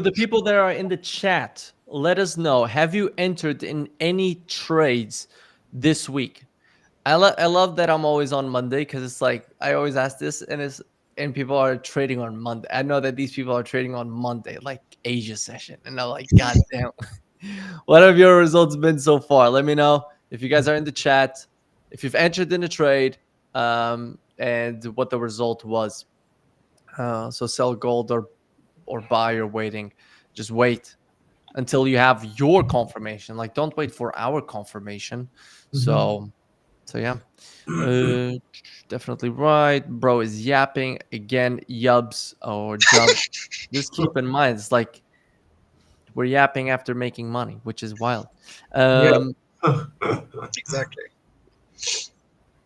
Speaker 2: the people that are in the chat, let us know. Have you entered in any trades this week? I love that I'm always on Monday because it's like I always ask this and people are trading on Monday. I know that these people are trading on Monday, like Asia session, and I'm like, God damn. What have your results been so far? Let me know if you guys are in the chat, if you've entered in a trade, and what the result was. So sell gold or buy or waiting. Just wait until you have your confirmation. Like, don't wait for our confirmation. So yeah, definitely right. Bro is yapping again. Yubs or jubs. Just keep in mind, it's like we're yapping after making money, which is wild.
Speaker 4: Exactly.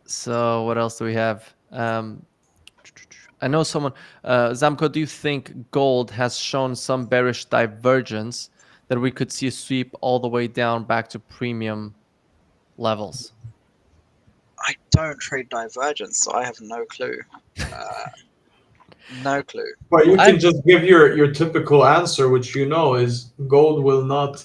Speaker 2: So what else do we have? I know someone, Zamco, do you think gold has shown some bearish divergence that we could see a sweep all the way down back to premium levels?
Speaker 4: I don't trade divergence, so I have no clue. No clue.
Speaker 3: But you can just give your typical answer, which you know is gold will not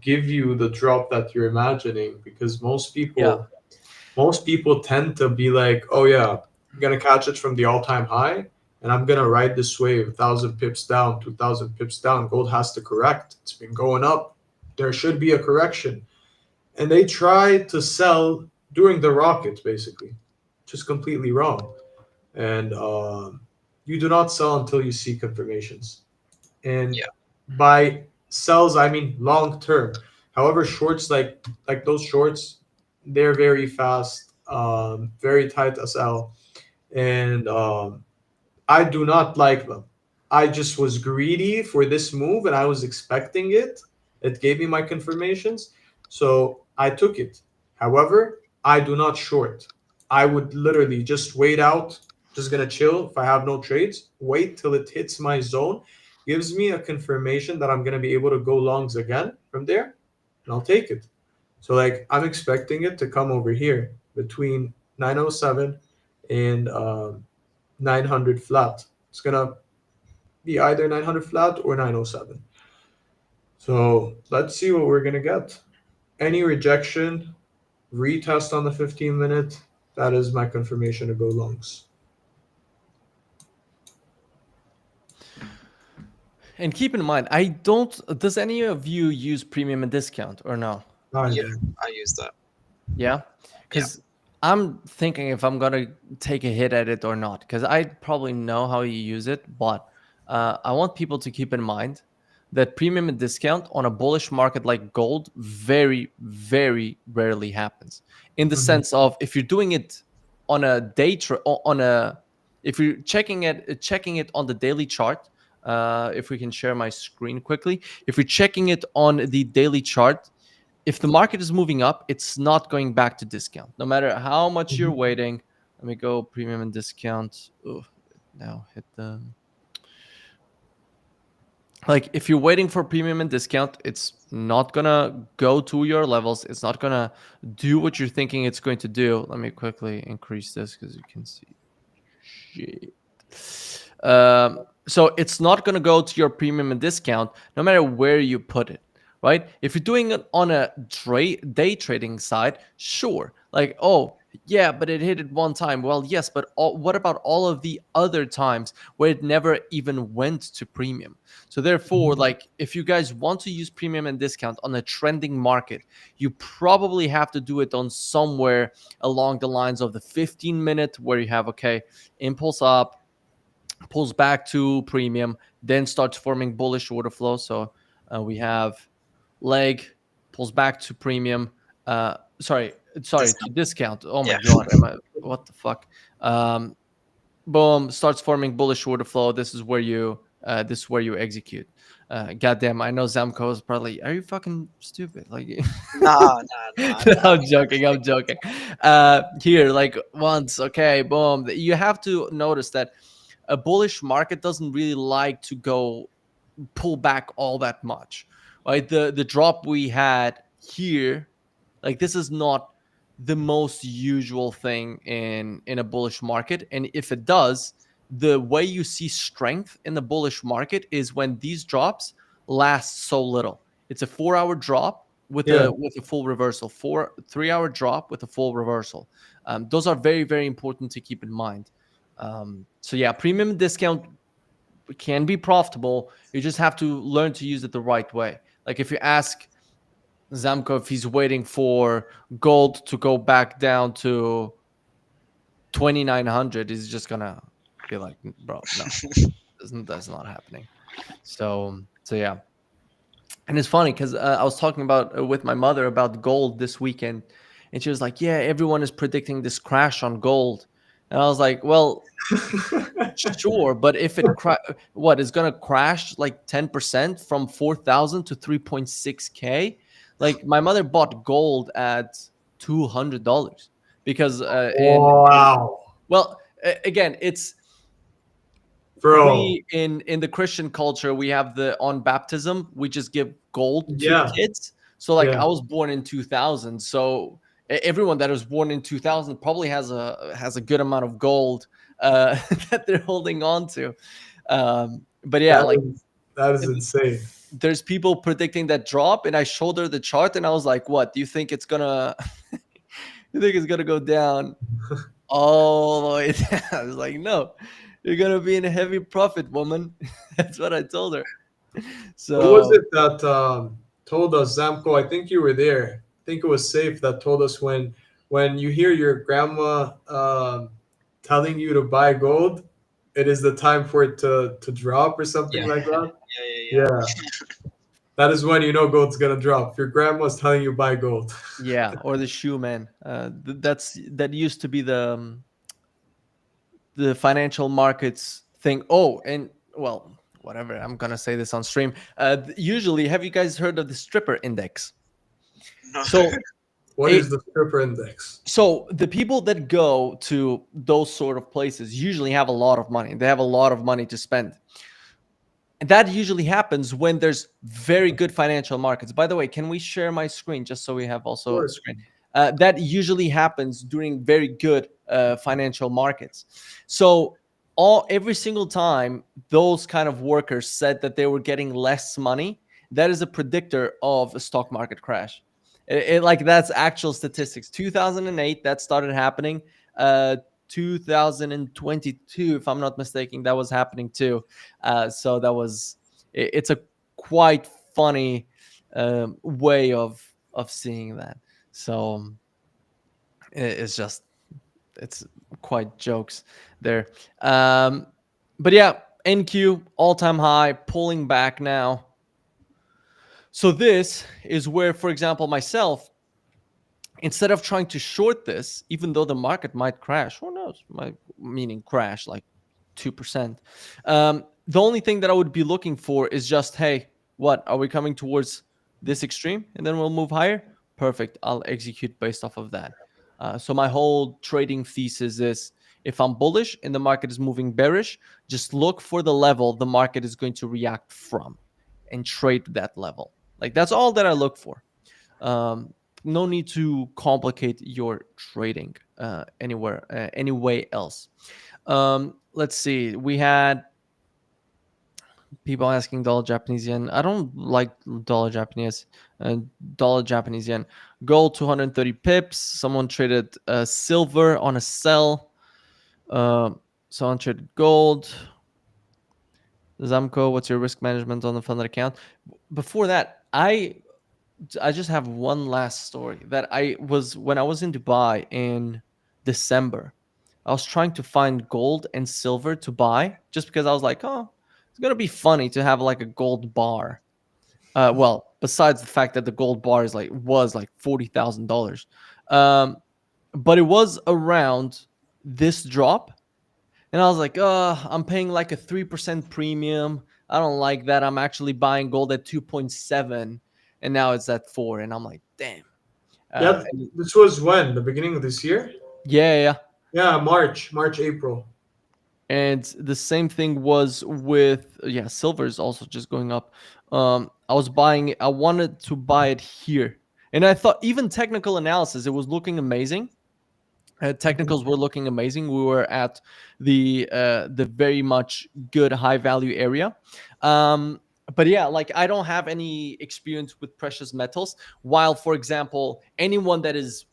Speaker 3: give you the drop that you're imagining, because most people tend to be like, oh yeah, gonna catch it from the all-time high, and I'm gonna ride this wave 1,000 pips down, 2,000 pips down. Gold has to correct. It's been going up. There should be a correction, and they try to sell during the rockets, basically, just completely wrong. And you do not sell until you see confirmations. And
Speaker 4: Yeah.
Speaker 3: by sells, I mean long term. However, shorts like those shorts, they're very fast, very tight SL, and I do not like them. I just was greedy for this move, and I was expecting it. It gave me my confirmations, so I took it. However, I do not short. I would literally just wait out, just gonna chill. If I have no trades, wait till it hits my zone, gives me a confirmation that I'm gonna be able to go longs again from there, and I'll take it. So like I'm expecting it to come over here between 907 and 900 flat. It's gonna be either 900 flat or 907. So let's see what we're gonna get. Any rejection, retest on the 15 minute. That is my confirmation to go longs.
Speaker 2: And keep in mind, I don't. Does any of you use premium and discount or no?
Speaker 4: Yeah, I use that.
Speaker 2: Yeah, because I'm thinking if I'm gonna take a hit at it or not, because I probably know how you use it, but I want people to keep in mind that premium and discount on a bullish market like gold very, very rarely happens. In the sense of if you're doing it on a if you're checking it on the daily chart. If we can share my screen quickly, if you're checking it on the daily chart, if the market is moving up, it's not going back to discount, no matter how much you're waiting. Let me go premium and discount. Ooh, now hit the. Like if you're waiting for premium and discount, it's not gonna go to your levels. It's not gonna do what you're thinking it's going to do. Let me quickly increase this because you can see. Shit. So it's not gonna go to your premium and discount, no matter where you put it. Right? If you're doing it on a day trading side, sure. Like, oh, yeah, but it hit it one time. Well, yes, but what about all of the other times where it never even went to premium? So therefore, like, if you guys want to use premium and discount on a trending market, you probably have to do it on somewhere along the lines of the 15-minute where you have, okay, impulse up, pulls back to premium, then starts forming bullish order flow. So we have leg, pulls back to premium. Sorry,
Speaker 4: Discount.
Speaker 2: to discount. Oh my
Speaker 4: Yeah.
Speaker 2: god, what the fuck? Boom, starts forming bullish order flow. This is where you execute. Goddamn, I know Zamco is probably. Are you fucking stupid? Like,
Speaker 4: No.
Speaker 2: I'm joking. Here, like once, okay, boom. You have to notice that a bullish market doesn't really like to go pull back all that much, right? The drop we had here, like this is not the most usual thing in a bullish market. And if it does, the way you see strength in the bullish market is when these drops last so little. It's a 4-hour drop with a full reversal, 3-hour drop with a full reversal. Those are very, very important to keep in mind. So yeah, premium discount can be profitable. You just have to learn to use it the right way. Like if you ask Zamco if he's waiting for gold to go back down to 2,900, he's just gonna be like, bro, no, that's not happening. So yeah. And it's funny because I was talking about with my mother about gold this weekend, and she was like, yeah, everyone is predicting this crash on gold. And I was like, well, sure, but if it what is going to crash like 10% from 4,000 to 3.6K? Like my mother bought gold at $200 because well, again, it's we in the Christian culture, we have the on baptism, we just give gold to the kids. So like I was born in 2000, so everyone that was born in 2000 probably has a good amount of gold that they're holding on to. But yeah,
Speaker 3: that is insane.
Speaker 2: There's people predicting that drop, and I showed her the chart, and I was like, "What do you think it's gonna? You think it's gonna go down all the way down. I was like, no, you're gonna be in a heavy profit, woman. That's what I told her.
Speaker 3: What was
Speaker 2: So
Speaker 3: it that told us, Zamco? I think you were there. I think it was Safe that told us when you hear your grandma telling you to buy gold, it is the time for it to drop or something
Speaker 4: Yeah,
Speaker 3: like that.
Speaker 4: yeah.
Speaker 3: Yeah, that is when you know gold's gonna drop. If your grandma's telling you buy gold.
Speaker 2: yeah, or the shoe man. That used to be the financial markets thing. Oh, and well, whatever. I'm gonna say this on stream. Usually, have you guys heard of the stripper index?
Speaker 4: No.
Speaker 2: So
Speaker 3: What
Speaker 2: it,
Speaker 3: is the stripper index?
Speaker 2: so the people that go to those sort of places usually have a lot of money. They have a lot of money to spend. And that usually happens when there's very good financial markets. By the way, can we share my screen just so we have
Speaker 3: Of
Speaker 2: also a
Speaker 3: course.
Speaker 2: screen? That usually happens during very good financial markets. So every single time those kind of workers said that they were getting less money, that is a predictor of a stock market crash. Like that's actual statistics. 2008 that started happening. 2022, if I'm not mistaken, that was happening too. So that was it's a quite funny way of seeing that. So it's just it's quite jokes there. But yeah, NQ all time high, pulling back now. So this is where, for example, myself, instead of trying to short this, even though the market might crash, who knows? Meaning crash like 2%. The only thing that I would be looking for is just, hey, what are we coming towards this extreme? And then we'll move higher. Perfect. I'll execute based off of that. So my whole trading thesis is if I'm bullish and the market is moving bearish, just look for the level the market is going to react from and trade that level. Like that's all that I look for. No need to complicate your trading any way else. Let's see. We had people asking dollar Japanese yen. I don't like dollar Japanese. Dollar Japanese yen. Gold 230 pips. Someone traded silver on a sell. Someone traded gold. Zamco, what's your risk management on the funded account? Before that, I just have one last story that when I was in Dubai in December. I was trying to find gold and silver to buy just because I was like, oh, it's gonna be funny to have like a gold bar. Well, besides the fact that the gold bar was like $40,000, but it was around this drop, and I was like, I'm paying like a 3% premium. I don't like that. I'm actually buying gold at 2.7, and now it's at 4, and I'm like, damn.
Speaker 3: Yeah, this was when? The beginning of this year?
Speaker 2: Yeah.
Speaker 3: Yeah, March, April.
Speaker 2: And the same thing was with silver is also just going up. I wanted to buy it here, and I thought even technical analysis, it was looking amazing. Technicals were looking amazing. We were at the very much good high value area. But yeah, like I don't have any experience with precious metals. While, for example, anyone that is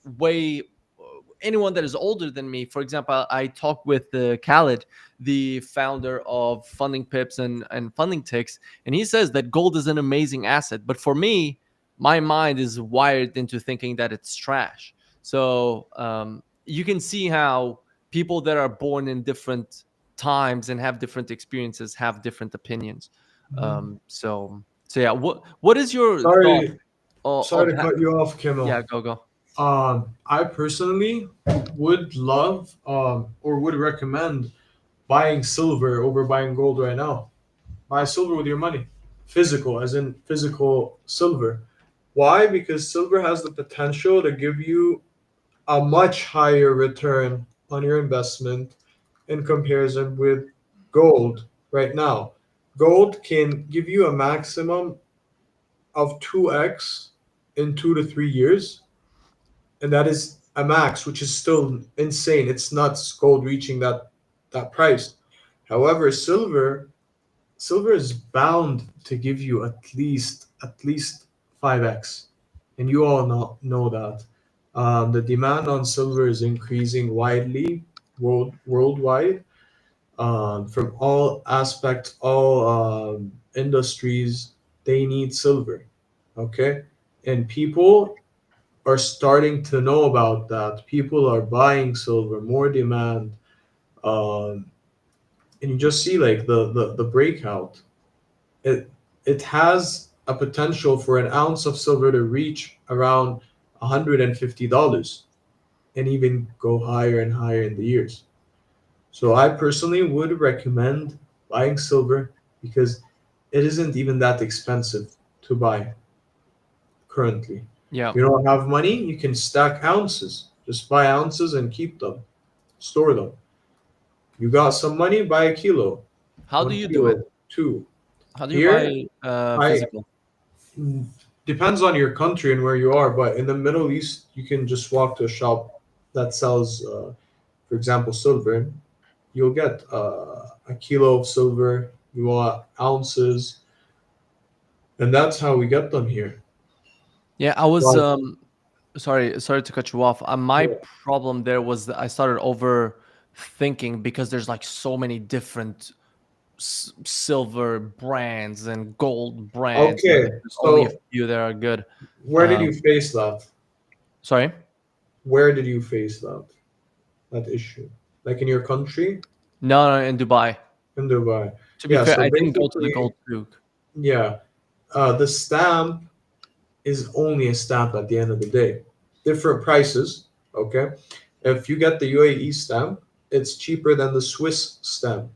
Speaker 2: older than me, for example, I talked with Khaled, the founder of Funding Pips and Funding Ticks, and he says that gold is an amazing asset. But for me, my mind is wired into thinking that it's trash. So you can see how people that are born in different times and have different experiences have different opinions. So yeah, what is your thought
Speaker 3: Sorry,
Speaker 2: of
Speaker 3: sorry to
Speaker 2: that?
Speaker 3: cut you off, Kimmel.
Speaker 2: Yeah, go.
Speaker 3: I personally would love or would recommend buying silver over buying gold right now. Buy silver with your money, physical, as in physical silver. Why? Because silver has the potential to give you a much higher return on your investment in comparison with gold right now. Gold can give you a maximum of 2x in 2 to 3 years, and that is a max, which is still insane. It's nuts gold reaching that price. However, silver is bound to give you at least 5x, and you all know that. The demand on silver is increasing widely, worldwide, from all aspects, all industries, they need silver. Okay, and people are starting to know about that. People are buying silver, more demand, um, and you just see like the breakout. It it has a potential for an ounce of silver to reach around $150 and even go higher and higher in the years. So I personally would recommend buying silver because it isn't even that expensive to buy currently.
Speaker 2: Yeah.
Speaker 3: If you don't have money, you can stack ounces. Just buy ounces and keep them, store them. You got some money, buy a kilo,
Speaker 2: How do
Speaker 3: one
Speaker 2: you do it?
Speaker 3: kilo, two.
Speaker 2: How do you
Speaker 3: Here,
Speaker 2: buy
Speaker 3: I
Speaker 2: physical?
Speaker 3: depends on your country and where you are, but in the Middle East, you can just walk to a shop that sells, for example, silver. You'll get a kilo of silver. You want ounces, and that's how we get them here.
Speaker 2: Yeah, I was
Speaker 3: But
Speaker 2: sorry to cut you off. My
Speaker 3: yeah.
Speaker 2: problem there was that I started overthinking because there's like so many different silver brands and gold brands, and
Speaker 3: Okay,
Speaker 2: there's only a
Speaker 3: so
Speaker 2: few that are good.
Speaker 3: where did you face that?
Speaker 2: Sorry.
Speaker 3: Where did you face that issue? Like in your country,
Speaker 2: No, no, in Dubai.
Speaker 3: in Dubai.
Speaker 2: To be
Speaker 3: Yeah.
Speaker 2: fair,
Speaker 3: So
Speaker 2: I didn't go to the
Speaker 3: basically,
Speaker 2: gold souk.
Speaker 3: yeah, the stamp is only a stamp at the end of the day. Different prices. Okay. If you get the UAE stamp, it's cheaper than the Swiss stamp.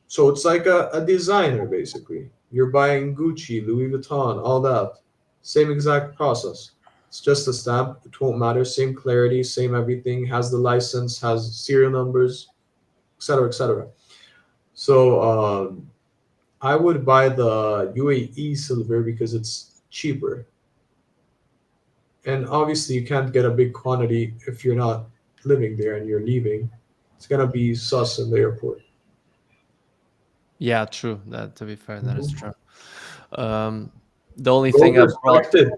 Speaker 3: So it's like a designer basically. You're buying Gucci, Louis Vuitton, all that. Same exact process. It's just a stamp. It won't matter. Same clarity, same everything. Has the license, has serial numbers, etc., etc. So I would buy the UAE silver because it's cheaper. And obviously, you can't get a big quantity if you're not living there and you're leaving. It's gonna be sus in the airport.
Speaker 2: Yeah, true. That to be fair, that is
Speaker 3: Mhm.
Speaker 2: true. Um, the only
Speaker 3: Gold
Speaker 2: thing I brought.
Speaker 3: respected.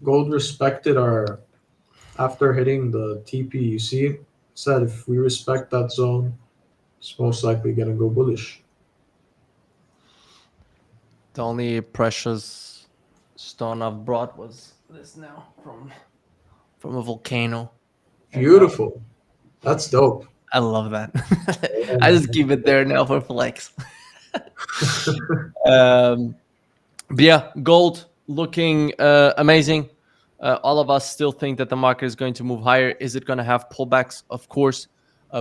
Speaker 3: Gold respected our after hitting the TP. You see, said if we respect that zone, it's most likely gonna go bullish.
Speaker 2: The only precious stone I've brought was this now from a volcano. And
Speaker 3: Beautiful. That's dope.
Speaker 2: I love that. I just
Speaker 3: Yeah.
Speaker 2: keep it there now for flex. um, but yeah, gold looking amazing. All of us still think that the market is going to move higher. Is it going to have pullbacks? Of course,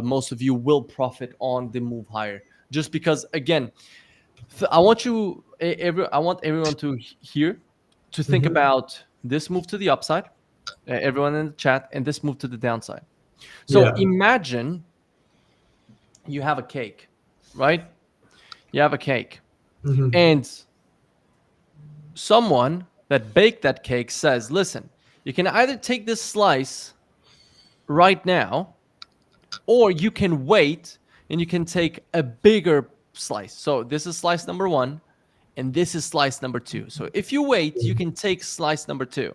Speaker 2: most of you will profit on the move higher. Just because, again, I want everyone to hear to think
Speaker 3: Mhm.
Speaker 2: about this move to the upside, everyone in the chat, and this move to the downside. So
Speaker 3: Yeah.
Speaker 2: imagine you have a cake, right? You have a cake,
Speaker 3: Mhm.
Speaker 2: and someone that baked that cake says, listen, you can either take this slice right now, or you can wait and you can take a bigger slice. So this is slice number one, and this is slice number two. So if you wait, you can take slice number two.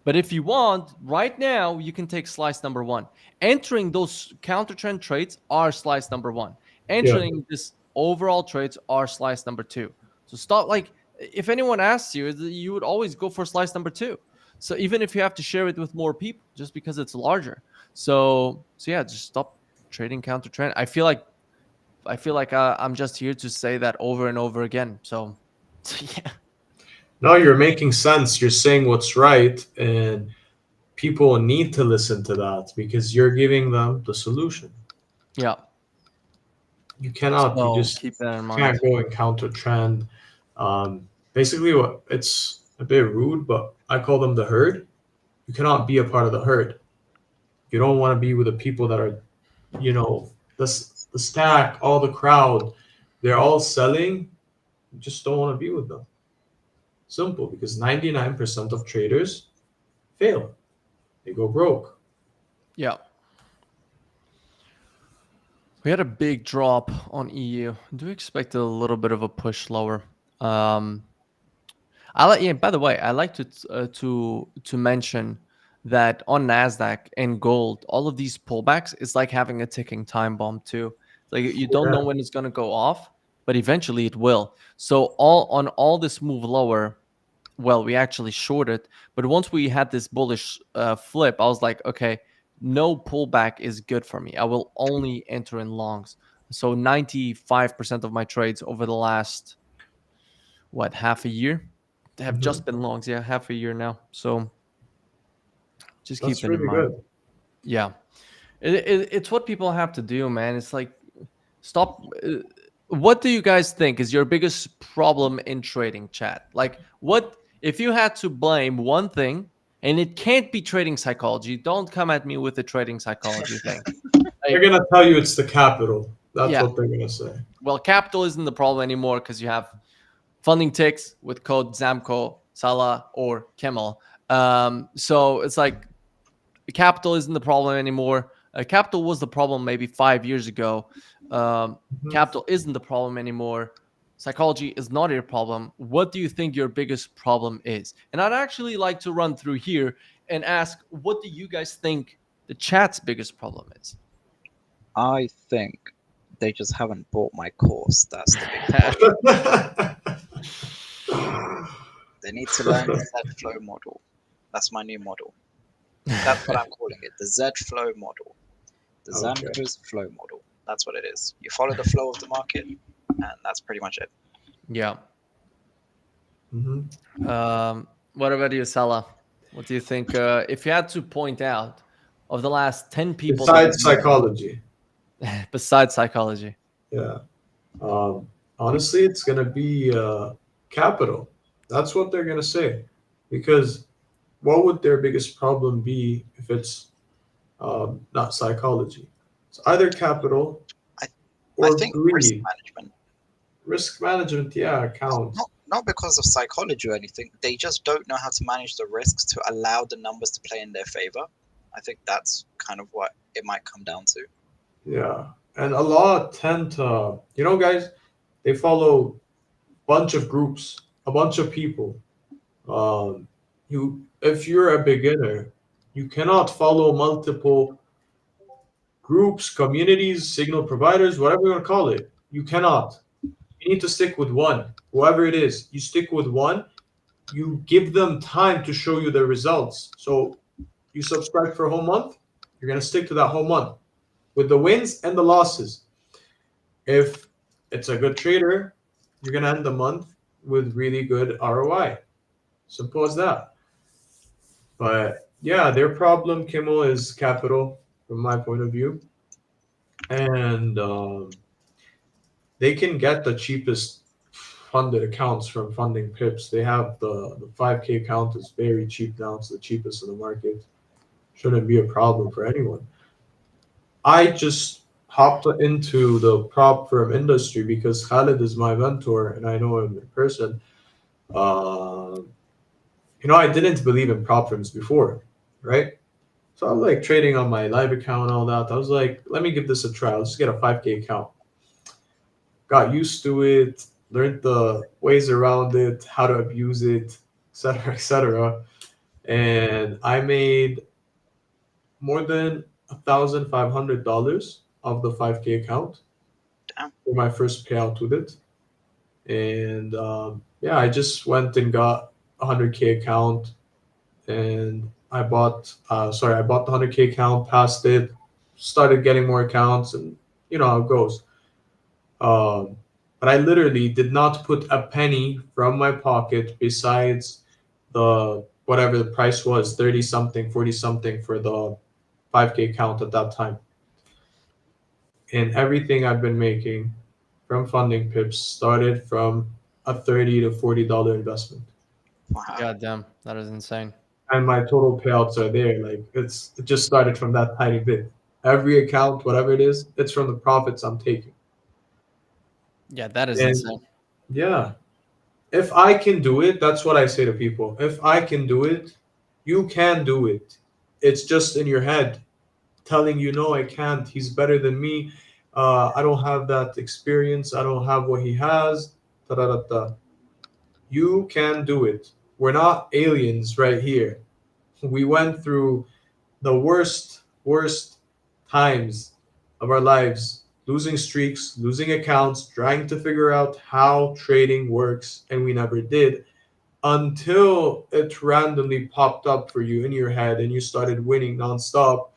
Speaker 2: But if you want, right now, you can take slice number one. Entering those counter trend trades are slice number one.
Speaker 3: Yeah.
Speaker 2: Entering this overall trades are slice number two. So stop, like, if anyone asks you, you would always go for slice number two. So even if you have to share it with more people, just because it's larger. So yeah, just stop trading counter trend. I feel like I'm just here to say that over and over again. So yeah,
Speaker 3: No, you're making sense. You're saying what's right, and people need to listen to that because you're giving them the solution.
Speaker 2: yeah.
Speaker 3: You cannot, you
Speaker 2: So
Speaker 3: just
Speaker 2: keep that in
Speaker 3: can't
Speaker 2: mind.
Speaker 3: go and counter trend. Basically, what it's a bit rude, but I call them the herd. You cannot be a part of the herd. You don't want to be with the people that are, the stack, all the crowd. They're all selling. You just don't want to be with them. Simple, because 99% of traders fail. They go broke.
Speaker 2: Yeah. We had a big drop on EU. Do expect a little bit of a push lower. I like. Yeah. By the way, I like to mention that on Nasdaq and gold, all of these pullbacks is like having a ticking time bomb too. Like you don't know when it's going to go off, but eventually it will. So all this move lower, well, we actually shorted, but once we had this bullish flip, I was like, okay, no pullback is good for me. I will only enter in longs. So 95% of my trades over the last half a year have just been longs. Yeah, half a year now. So just keep that in mind.
Speaker 3: Good.
Speaker 2: Yeah, it's what people have to do, man. It's like stop. What do you guys think is your biggest problem in trading, chat? Like, what if you had to blame one thing, and it can't be trading psychology? Don't come at me with the trading psychology thing.
Speaker 3: They're gonna tell you it's the capital. That's what they're gonna say.
Speaker 2: Well, capital isn't the problem anymore because you have funding ticks with code Zamco, Salah, or Kimmel. So it's like capital isn't the problem anymore. Capital was the problem maybe 5 years ago. Capital isn't the problem anymore. Psychology is not your problem. What do you think your biggest problem is? And I'd actually like to run through here and ask, what do you guys think the chat's biggest problem is?
Speaker 4: I think they just haven't bought my course. That's the big problem. They need to learn the Z-flow model. That's my new model. That's what I'm calling it, the Z-flow model. The Zamco's flow model. That's what it is. You follow the flow of the market, and that's pretty much it.
Speaker 2: Yeah. What about you, Salah? What do you think? If you had to point out of the last 10 people...
Speaker 3: Besides psychology.
Speaker 2: Besides psychology.
Speaker 3: Yeah. Honestly, it's going to be capital. That's what they're going to say. Because what would their biggest problem be if it's not psychology? It's either capital or
Speaker 4: I think
Speaker 3: greed.
Speaker 4: risk management.
Speaker 3: Risk management, counts.
Speaker 4: Not because of psychology or anything. They just don't know how to manage the risks to allow the numbers to play in their favor. I think that's kind of what it might come down to.
Speaker 3: Yeah. And a lot tend to, guys, they follow a bunch of groups, a bunch of people. If you're a beginner, you cannot follow multiple groups, communities, signal providers, whatever you want to call it. You cannot. You need to stick with one. Whoever it is, you stick with one. You give them time to show you the results. So you subscribe for a whole month, you're going to stick to that whole month with the wins and the losses. If it's a good trader, you're going to end the month with really good ROI. Simple as that. But yeah, their problem, Kimmel, is capital from my point of view. And they can get the cheapest funded accounts from funding pips. They have the 5K account is very cheap now. It's the cheapest in the market. Shouldn't be a problem for anyone. I just hopped into the prop firm industry because Khalid is my mentor and I know him in person. I didn't believe in prop firms before, right? So I was like trading on my live account and all that. I was like, let me give this a try. Let's get a 5K account. Got used to it, learned the ways around it, how to abuse it, etc., etc. And I made more than $1,500 of the 5K account for my first payout with it. And I just went and got a 100K account, and I bought the 100K account, passed it, started getting more accounts, and you know how it goes. But I literally did not put a penny from my pocket besides the whatever the price was, 30 something, 40 something for the 5K account at that time. And everything I've been making from funding pips started from a $30 to $40 investment.
Speaker 4: Wow.
Speaker 2: God damn, that is insane.
Speaker 3: And my total payouts are there. Like it just started from that tiny bit. Every account, whatever it is, it's from the profits I'm taking.
Speaker 2: Yeah, that is insane.
Speaker 3: Yeah. If I can do it, that's what I say to people. If I can do it, you can do it. It's just in your head telling you, no, I can't. He's better than me. I don't have that experience. I don't have what he has. Da, da, da, da. You can do it. We're not aliens right here. We went through the worst times of our lives, losing streaks, losing accounts, trying to figure out how trading works, and we never did until it randomly popped up for you in your head and you started winning nonstop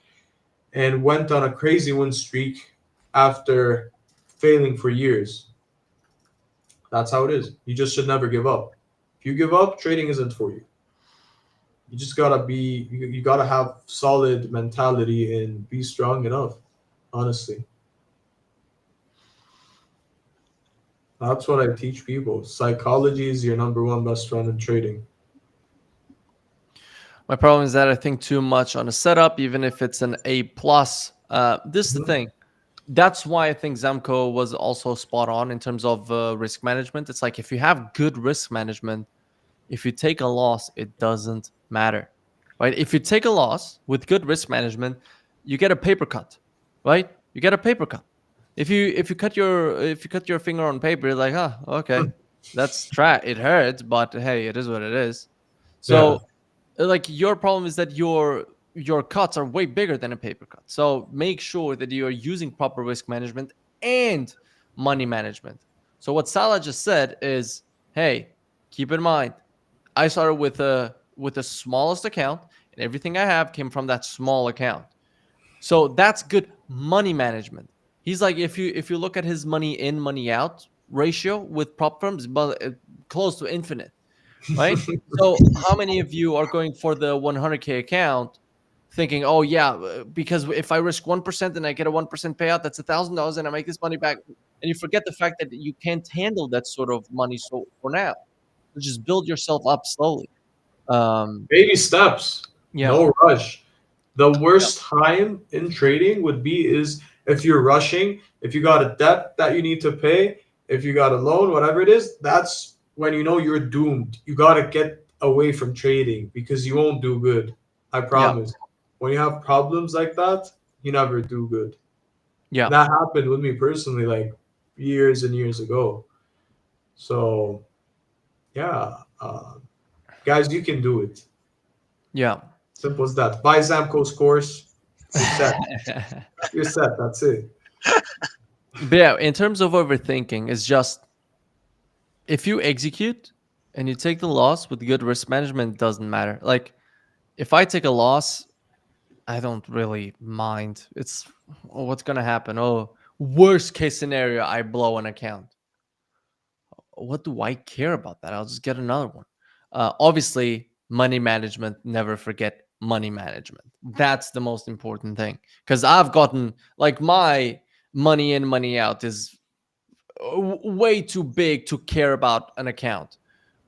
Speaker 3: and went on a crazy win streak after failing for years. That's how it is. You just should never give up. If you give up, trading isn't for you. You just gotta be, you gotta have solid mentality and be strong enough, honestly. That's what I teach people. Psychology is your number one best friend in trading.
Speaker 2: My problem is that I think too much on a setup, even if it's an A plus. This is the thing. That's why I think Zamco was also spot on in terms of risk management. It's like if you have good risk management, if you take a loss, it doesn't matter, right? If you take a loss with good risk management, you get a paper cut, right? You get a paper cut. If you cut your finger on paper, you're like, okay, that's it hurts, but hey, it is what it is.
Speaker 3: Yeah.
Speaker 2: So like your problem is that your cuts are way bigger than a paper cut. So make sure that you are using proper risk management and money management. So what Salah just said is, hey, keep in mind, I started with the smallest account, and everything I have came from that small account. So that's good money management. He's like, if you look at his money in, money out ratio with prop firms, but close to infinite, right? So how many of you are going for the 100K account thinking, oh yeah, because if I risk 1% and I get a 1% payout, that's $1,000 and I make this money back. And you forget the fact that you can't handle that sort of money. So for now, just build yourself up slowly.
Speaker 3: Baby steps,
Speaker 2: Yeah.
Speaker 3: no rush. The worst time in trading would be is if you're rushing, if you got a debt that you need to pay, if you got a loan, whatever it is, that's when you know you're doomed. You got to get away from trading because you won't do good. I
Speaker 2: Yeah.
Speaker 3: promise. When you have problems like that, you never do good.
Speaker 2: Yeah.
Speaker 3: That happened with me personally, like years and years ago. So, yeah, guys, you can do it.
Speaker 2: Yeah.
Speaker 3: Simple as that. Buy Zamco's course. You're set. You're set. That's it.
Speaker 2: But yeah, in terms of overthinking, it's just if you execute and you take the loss with good risk management, it doesn't matter. Like if I take a loss, I don't really mind. It's what's gonna happen. Oh, worst case scenario, I blow an account. What do I care about that? I'll just get another one. Obviously, money management. Never forget money management. That's the most important thing. Because I've gotten like my money in, money out is way too big to care about an account.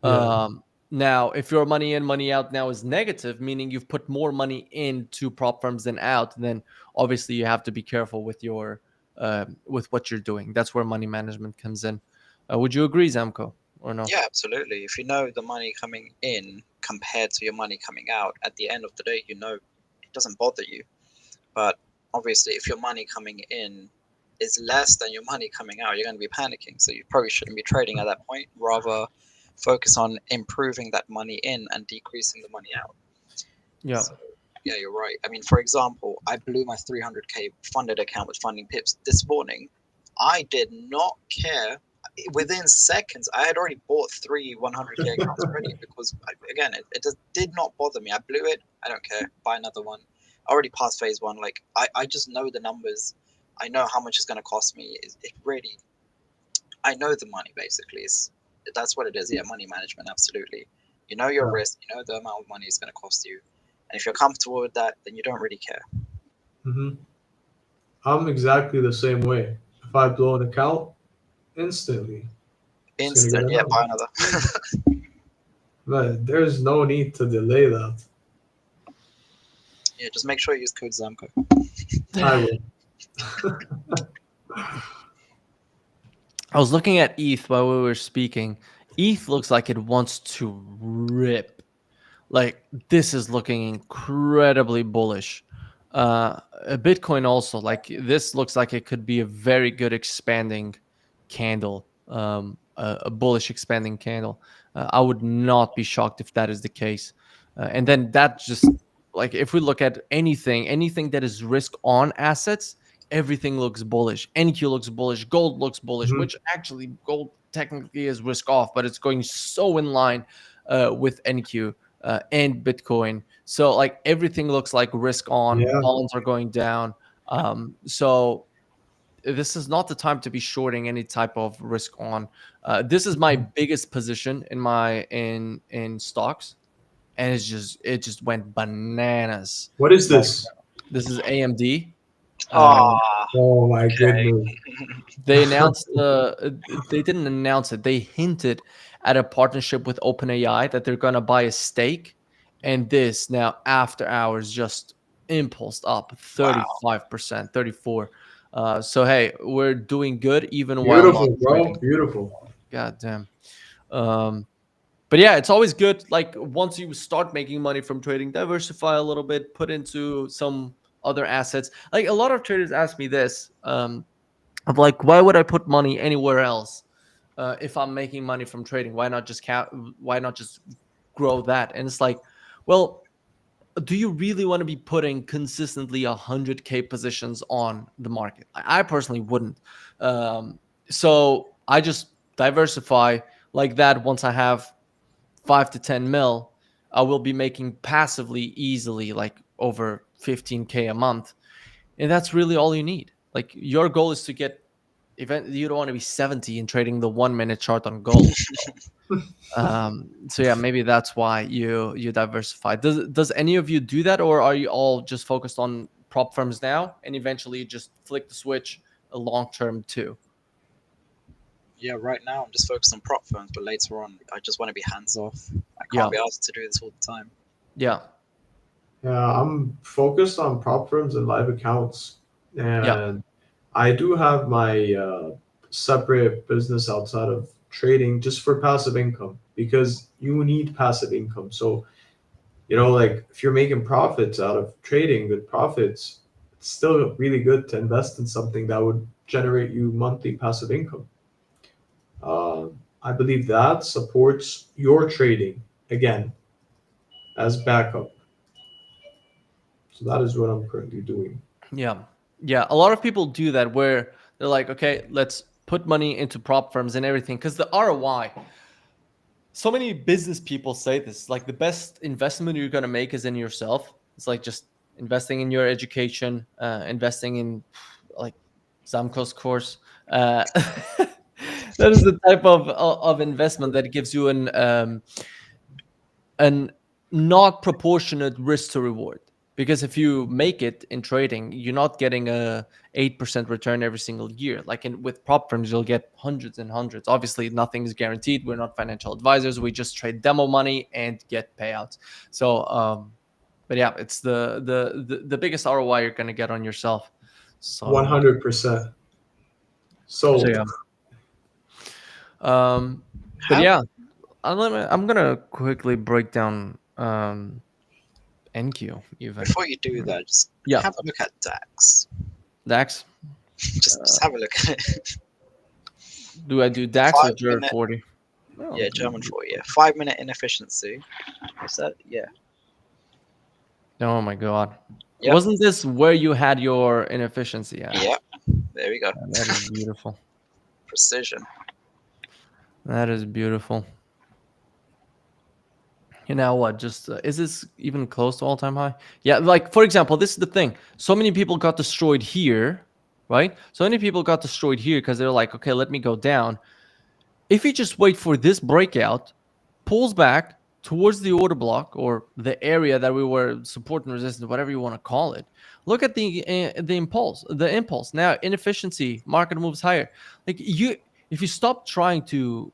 Speaker 3: Yeah.
Speaker 2: Now, if your money in, money out now is negative, meaning you've put more money into prop firms than out, then obviously you have to be careful with your with what you're doing. That's where money management comes in. Would you agree, Zamco, or no?
Speaker 4: Yeah, absolutely. If you know the money coming in compared to your money coming out, at the end of the day, you know it doesn't bother you. But obviously, if your money coming in is less than your money coming out, you're going to be panicking. So you probably shouldn't be trading at that point. Rather, focus on improving that money in and decreasing the money out.
Speaker 2: Yeah.
Speaker 4: So, yeah, you're right. I mean, for example, I blew my 300K funded account with funding pips this morning. I did not care. Within seconds, I had already bought 3 100K accounts already because, again, it just did not bother me. I blew it. I don't care. Buy another one. I already passed phase one. Like, I just know the numbers. I know how much it's going to cost me. It really, I know the money basically. That's what it is. Yeah, money management, absolutely. You know your
Speaker 3: Yeah.
Speaker 4: risk. You know the amount of money it's going to cost you. And if you're comfortable with that, then you don't really care.
Speaker 3: hmm I'm exactly the same way. If I blow an account, instantly, just gonna get
Speaker 4: Instant, yeah,
Speaker 3: another.
Speaker 4: buy another.
Speaker 3: But there's no need to delay that.
Speaker 4: Yeah, just make sure you use code Zamco.
Speaker 3: I will.
Speaker 2: I was looking at ETH while we were speaking. ETH looks like it wants to rip. Like this is looking incredibly bullish. Bitcoin also, like this looks like it could be a very good expanding candle, a bullish expanding candle. I would not be shocked if that is the case. And then that just like if we look at anything that is risk on assets, everything looks bullish. NQ looks bullish, gold looks bullish, which actually gold technically is risk off, but it's going so in line with NQ and Bitcoin. So like everything looks like risk on. Bonds are going down. So this is not the time to be shorting any type of risk on. This is my biggest position in stocks, and it just went bananas.
Speaker 3: What is this?
Speaker 2: This is AMD.
Speaker 3: Oh my goodness!
Speaker 2: They announced they didn't announce it. They hinted at a partnership with OpenAI that they're gonna buy a stake, and this now after hours just impulsed up 35%, 34%. So hey, we're doing good even while
Speaker 3: Beautiful, bro. Beautiful.
Speaker 2: God damn. But yeah, it's always good. Like once you start making money from trading, diversify a little bit, put into some other assets. Like a lot of traders ask me this, of like, why would I put money anywhere else if I'm making money from trading? Why not just grow that? And it's like, well, do you really want to be putting consistently 100K positions on the market? I personally wouldn't. So I just diversify like that. Once I have 5 to 10 mil, I will be making passively easily like over 15K a month. And that's really all you need. Like your goal is to get you don't want to be 70 and trading the 1 minute chart on gold. So yeah, maybe that's why you diversify. Does any of you do that, or are you all just focused on prop firms now and eventually just flick the switch a long term too?
Speaker 4: Yeah, right now I'm just focused on prop firms, but later on I just want to be hands off. I can't be asked to do this all the time.
Speaker 2: Yeah,
Speaker 3: I'm focused on prop firms and live accounts, and I do have my separate business outside of trading just for passive income, because you need passive income. So, like if you're making profits out of trading, good profits, it's still really good to invest in something that would generate you monthly passive income. I believe that supports your trading again as backup. So that is what I'm currently doing.
Speaker 2: Yeah. A lot of people do that where they're like, okay, let's put money into prop firms and everything, because the ROI. So many business people say this, like the best investment you're gonna make is in yourself. It's like just investing in your education, investing in like Zamco's course. That is the type of investment that gives you an not proportionate risk to reward. Because if you make it in trading, you're not getting a 8% return every single year. Like with prop firms, you'll get hundreds and hundreds. Obviously, nothing is guaranteed. We're not financial advisors. We just trade demo money and get payouts. So, but yeah, it's the biggest ROI you're gonna get on yourself. So
Speaker 3: 100%. So
Speaker 2: yeah. But yeah, I'm gonna quickly break down NQ even.
Speaker 4: Before you do that, just have a look at DAX.
Speaker 2: DAX?
Speaker 4: Just have a look at it.
Speaker 2: Do I do DAX or German 40?
Speaker 4: Oh, yeah, German 40, yeah. 5 minute inefficiency. Is that? Yeah.
Speaker 2: Oh my god. Yep. Wasn't this where you had your inefficiency at?
Speaker 4: Yeah. There we go.
Speaker 2: That is beautiful.
Speaker 4: Precision.
Speaker 2: That is beautiful. You know what? Just is this even close to all-time high? Yeah, like for example, this is the thing. So many people got destroyed here, right? So many people got destroyed here because they're like, okay, let me go down. If you just wait for this breakout, pulls back towards the order block or the area that we were support and resistance, whatever you want to call it. Look at the impulse. The impulse now inefficiency. Market moves higher. Like if you stop trying to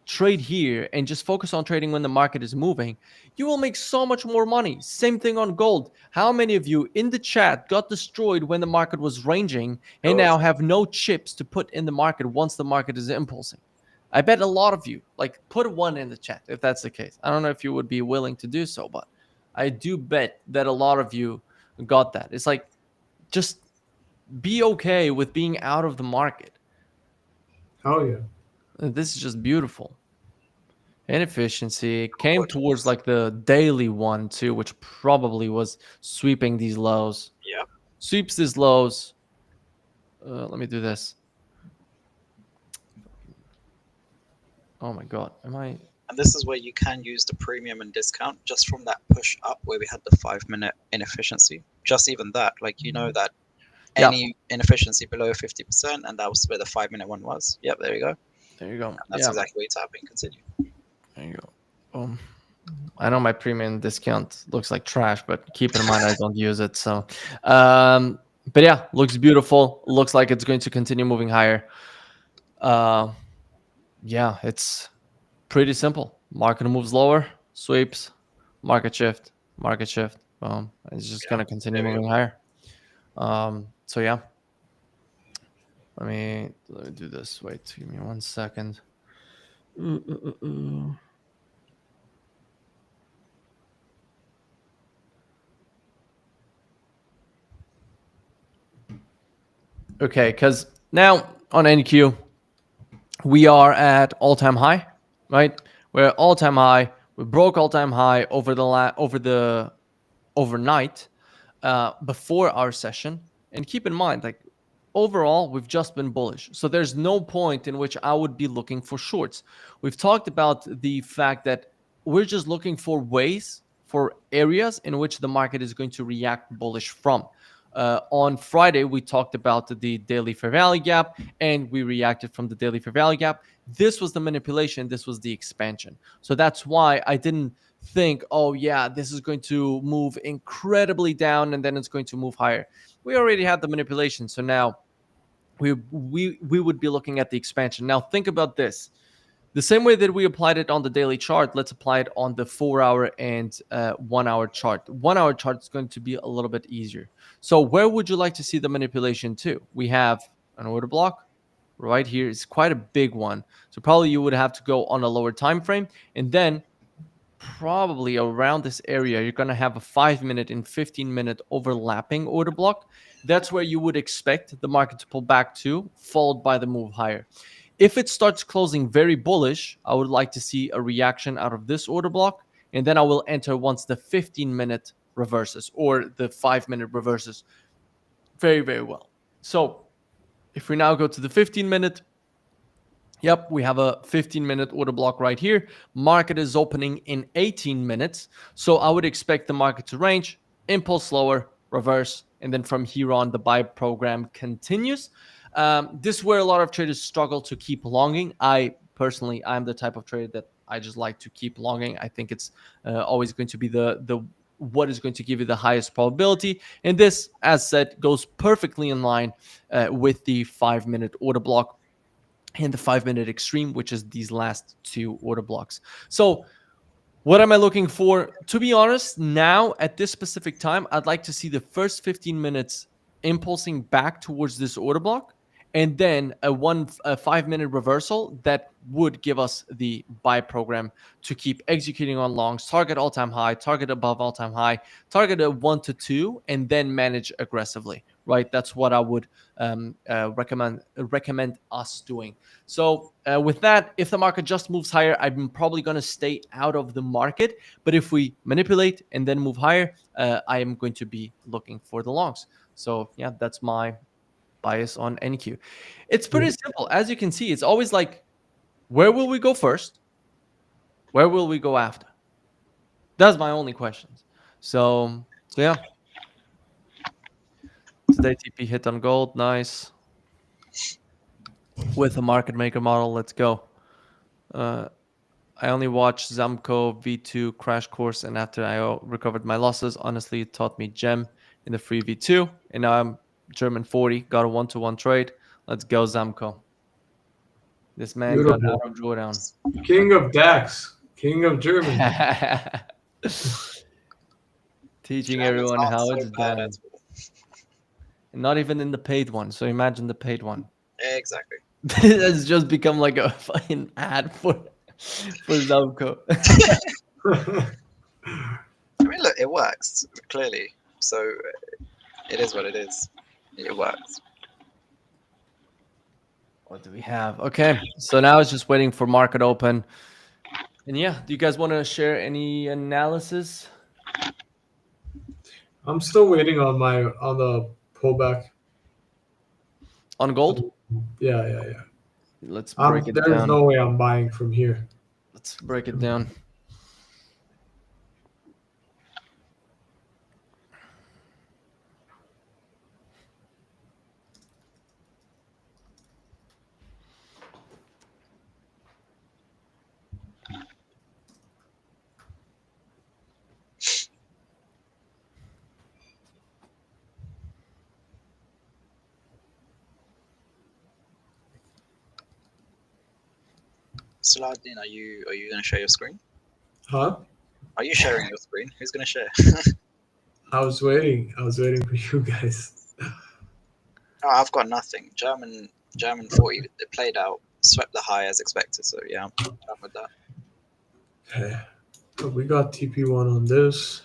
Speaker 2: trade here and just focus on trading when the market is moving, you will make so much more money. Same thing on gold. How many of you in the chat got destroyed when the market was ranging and now have no chips to put in the market once the market is impulsing? I bet a lot of you, like, put one in the chat if that's the case. I don't know if you would be willing to do so, but I do bet that a lot of you got that. It's like, just be okay with being out of the market.
Speaker 3: Oh yeah.
Speaker 2: This is just beautiful. Inefficiency came towards like the daily one too, which probably was sweeping these lows.
Speaker 4: Yeah.
Speaker 2: Sweeps these lows. Let me do this. Oh my god, am I?
Speaker 4: And this is where you can use the premium and discount just from that push up where we had the 5-minute inefficiency. Just even that, like that any inefficiency below 50%, and that was where the 5-minute one was. Yep, there you go.
Speaker 2: There you go.
Speaker 4: And that's exactly where you tap in. Continue.
Speaker 2: There you go. I know my premium discount looks like trash, but keep in mind I don't use it. So, but yeah, looks beautiful. Looks like it's going to continue moving higher. Yeah, it's pretty simple. Market moves lower, sweeps, market shift. Boom. It's just gonna continue moving higher. So yeah. Let me do this. Wait, give me 1 second. Okay, because now on NQ, we are at all-time high, right? We're at all-time high. We broke all-time high over the overnight before our session. And keep in mind, like overall, we've just been bullish. So there's no point in which I would be looking for shorts. We've talked about the fact that we're just looking for ways, for areas in which the market is going to react bullish from. On Friday, we talked about the daily fair value gap, and we reacted from the daily fair value gap. This was the manipulation. This was the expansion. So that's why I didn't think, oh yeah, this is going to move incredibly down and then it's going to move higher. We already had the manipulation. So now we would be looking at the expansion. Now think about this. The same way that we applied it on the daily chart, let's apply it on the 4-hour and 1-hour chart. 1-hour chart is going to be a little bit easier. So where would you like to see the manipulation to? We have an order block right here. It's quite a big one. So probably you would have to go on a lower time frame. And then probably around this area, you're going to have a 5-minute and 15-minute overlapping order block. That's where you would expect the market to pull back to, followed by the move higher. If it starts closing very bullish, I would like to see a reaction out of this order block, and then I will enter once the 15-minute reverses or the 5-minute reverses very, very well. So if we now go to the 15-minute, yep, we have a 15-minute order block right here. Market is opening in 18 minutes. So I would expect the market to range, impulse lower, reverse, and then from here on, the buy program continues. This is where a lot of traders struggle to keep longing. I'm the type of trader that I just like to keep longing. I think it's always going to be the what is going to give you the highest probability. And this, as said, goes perfectly in line with the 5-minute order block and the 5-minute extreme, which is these last two order blocks. So what am I looking for? To be honest, now at this specific time, I'd like to see the first 15 minutes impulsing back towards this order block, and then a 5-minute reversal that would give us the buy program to keep executing on longs, target all-time high, target above all-time high, target a 1 to 2, and then manage aggressively, right? That's what I would recommend us doing. So with that, if the market just moves higher, I'm probably going to stay out of the market. But if we manipulate and then move higher, I am going to be looking for the longs. So yeah, that's my bias on NQ. It's pretty simple. As you can see, it's always like, where will we go first? Where will we go after? That's my only questions. So yeah. Today TP hit on gold. Nice. With a market maker model. Let's go. I only watched Zamco V2 crash course, and after I recovered my losses, honestly, it taught me gem in the free V2, and now I'm German 40, got a 1-to-1 trade. Let's go, Zamco. This man got out of drawdown.
Speaker 3: King of DAX, King of Germany.
Speaker 2: Teaching everyone how it's done. And not even in the paid one. So imagine the paid one.
Speaker 4: Exactly.
Speaker 2: It's just become like a fucking ad for Zamco.
Speaker 4: I mean, look, it works clearly. So it is what it is. It works.
Speaker 2: What do we have? Okay, so now it's just waiting for market open. And yeah, do you guys want to share any analysis
Speaker 3: I'm still waiting on the pullback.
Speaker 2: on gold?
Speaker 3: Yeah.
Speaker 2: Let's break it
Speaker 3: There's
Speaker 2: down.
Speaker 3: no way I'm buying from here.
Speaker 2: Let's break it down.
Speaker 4: Saladin, are you going to share your screen?
Speaker 3: Huh?
Speaker 4: Are you sharing your screen? Who's going to share?
Speaker 3: I was waiting for you guys.
Speaker 4: Oh, I've got nothing. German 40. It played out, swept the high as expected. So yeah, I'm done with that.
Speaker 3: Okay. But we got TP1 on this.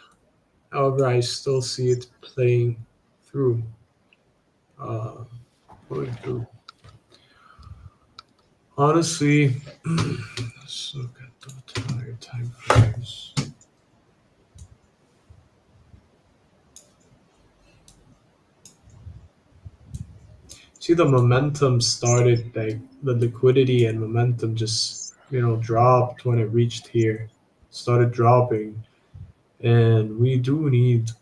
Speaker 3: However, I still see it playing through. Going through. Honestly, let's look at the entire time frames. See, the momentum started, like the liquidity and momentum just dropped when it reached here, started dropping, and we do need to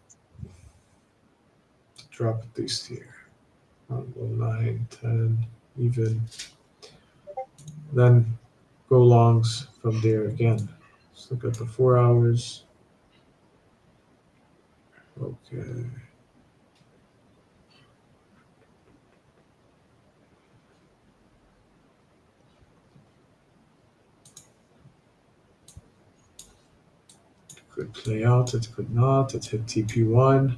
Speaker 3: drop at least here, 9, 10, even. Then go longs from there again. Let's look at the 4 hours. Okay. It could play out, it could not. It hit TP1.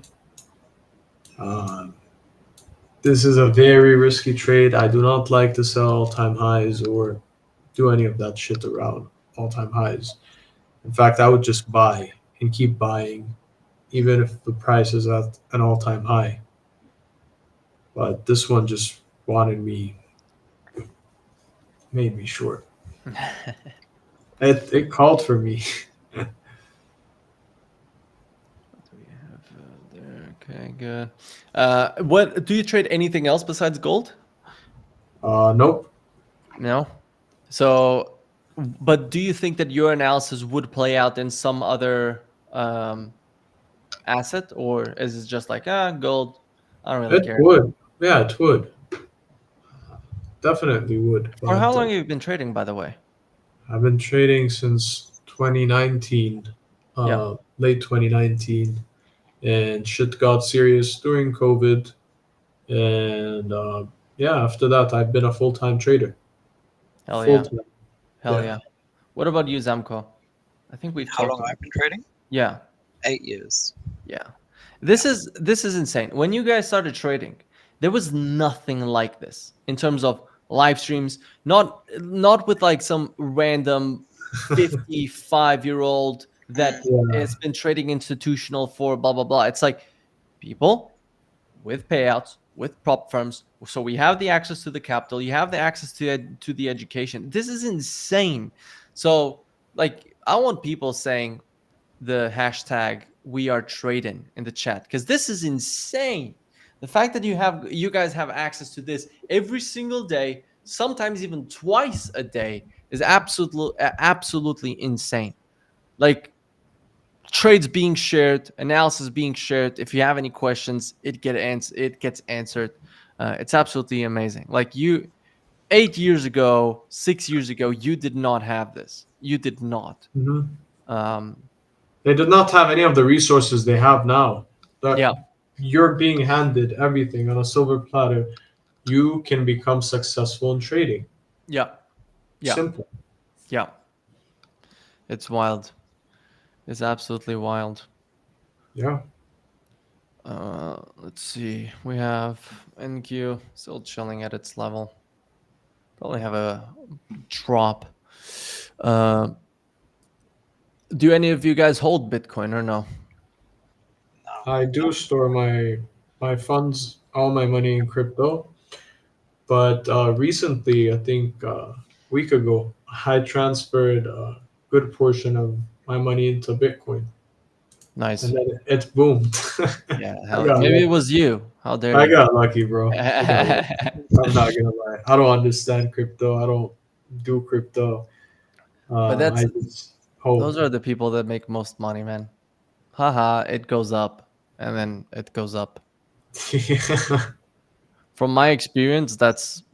Speaker 3: This is a very risky trade. I do not like to sell all-time highs or do any of that shit around all-time highs. In fact, I would just buy and keep buying, even if the price is at an all-time high. But this one just made me short. It called for me.
Speaker 2: What do we have there? Okay, good. What do you trade anything else besides gold?
Speaker 3: Nope.
Speaker 2: No. So, but do you think that your analysis would play out in some other asset, or is it just like gold? I don't really
Speaker 3: It
Speaker 2: care.
Speaker 3: would. Yeah, it would. Definitely would.
Speaker 2: For how
Speaker 3: But
Speaker 2: long have you been trading, by the way?
Speaker 3: I've been trading since 2019,
Speaker 2: Yeah.
Speaker 3: late 2019, and shit got serious during COVID. And yeah, after that, I've been a full-time trader.
Speaker 2: Hell yeah.
Speaker 3: Full-time.
Speaker 2: Hell yeah. What about you, Zamco? I think we've
Speaker 4: How
Speaker 2: talked
Speaker 4: long have
Speaker 2: about
Speaker 4: I been trading?
Speaker 2: Yeah.
Speaker 4: 8 years.
Speaker 2: Yeah. This is insane. When you guys started trading, there was nothing like this in terms of live streams, not with like some random 55-year-old that
Speaker 3: Yeah.
Speaker 2: has been trading institutional for blah blah blah. It's like people with payouts, with prop firms. So we have the access to the capital, you have the access to the education. This is insane. So like I want people saying the hashtag we are trading in the chat, because this is insane. The fact that you guys have access to this every single day, sometimes even twice a day, is absolutely insane. Like trades being shared, analysis being shared. If you have any questions, it gets answered. It's absolutely amazing. Like 8 years ago, 6 years ago, you did not have this. You did not.
Speaker 3: Mhm.
Speaker 2: Um,
Speaker 3: They did not have any of the resources they have now.
Speaker 2: yeah.
Speaker 3: You're being handed everything on a silver platter. You can become successful in trading.
Speaker 2: Yeah. Yeah.
Speaker 3: Simple.
Speaker 2: Yeah. It's wild. It's absolutely wild.
Speaker 3: Yeah.
Speaker 2: Let's see. We have NQ still chilling at its level. Probably have a drop. Do any of you guys hold Bitcoin or no?
Speaker 4: No.
Speaker 3: I do store my funds, all my money in crypto. But recently, I think a week ago, I transferred good portion of my money into Bitcoin,
Speaker 2: Nice.
Speaker 3: and then it boomed.
Speaker 2: Yeah.
Speaker 3: lucky.
Speaker 2: Maybe it was you. How dare
Speaker 3: I
Speaker 2: you?
Speaker 3: got lucky, bro. I'm not gonna lie. I don't understand crypto. I don't do crypto.
Speaker 2: But
Speaker 3: I just hope.
Speaker 2: those are the people that make most money, man. Haha, it goes up and then it goes up. From my experience, that's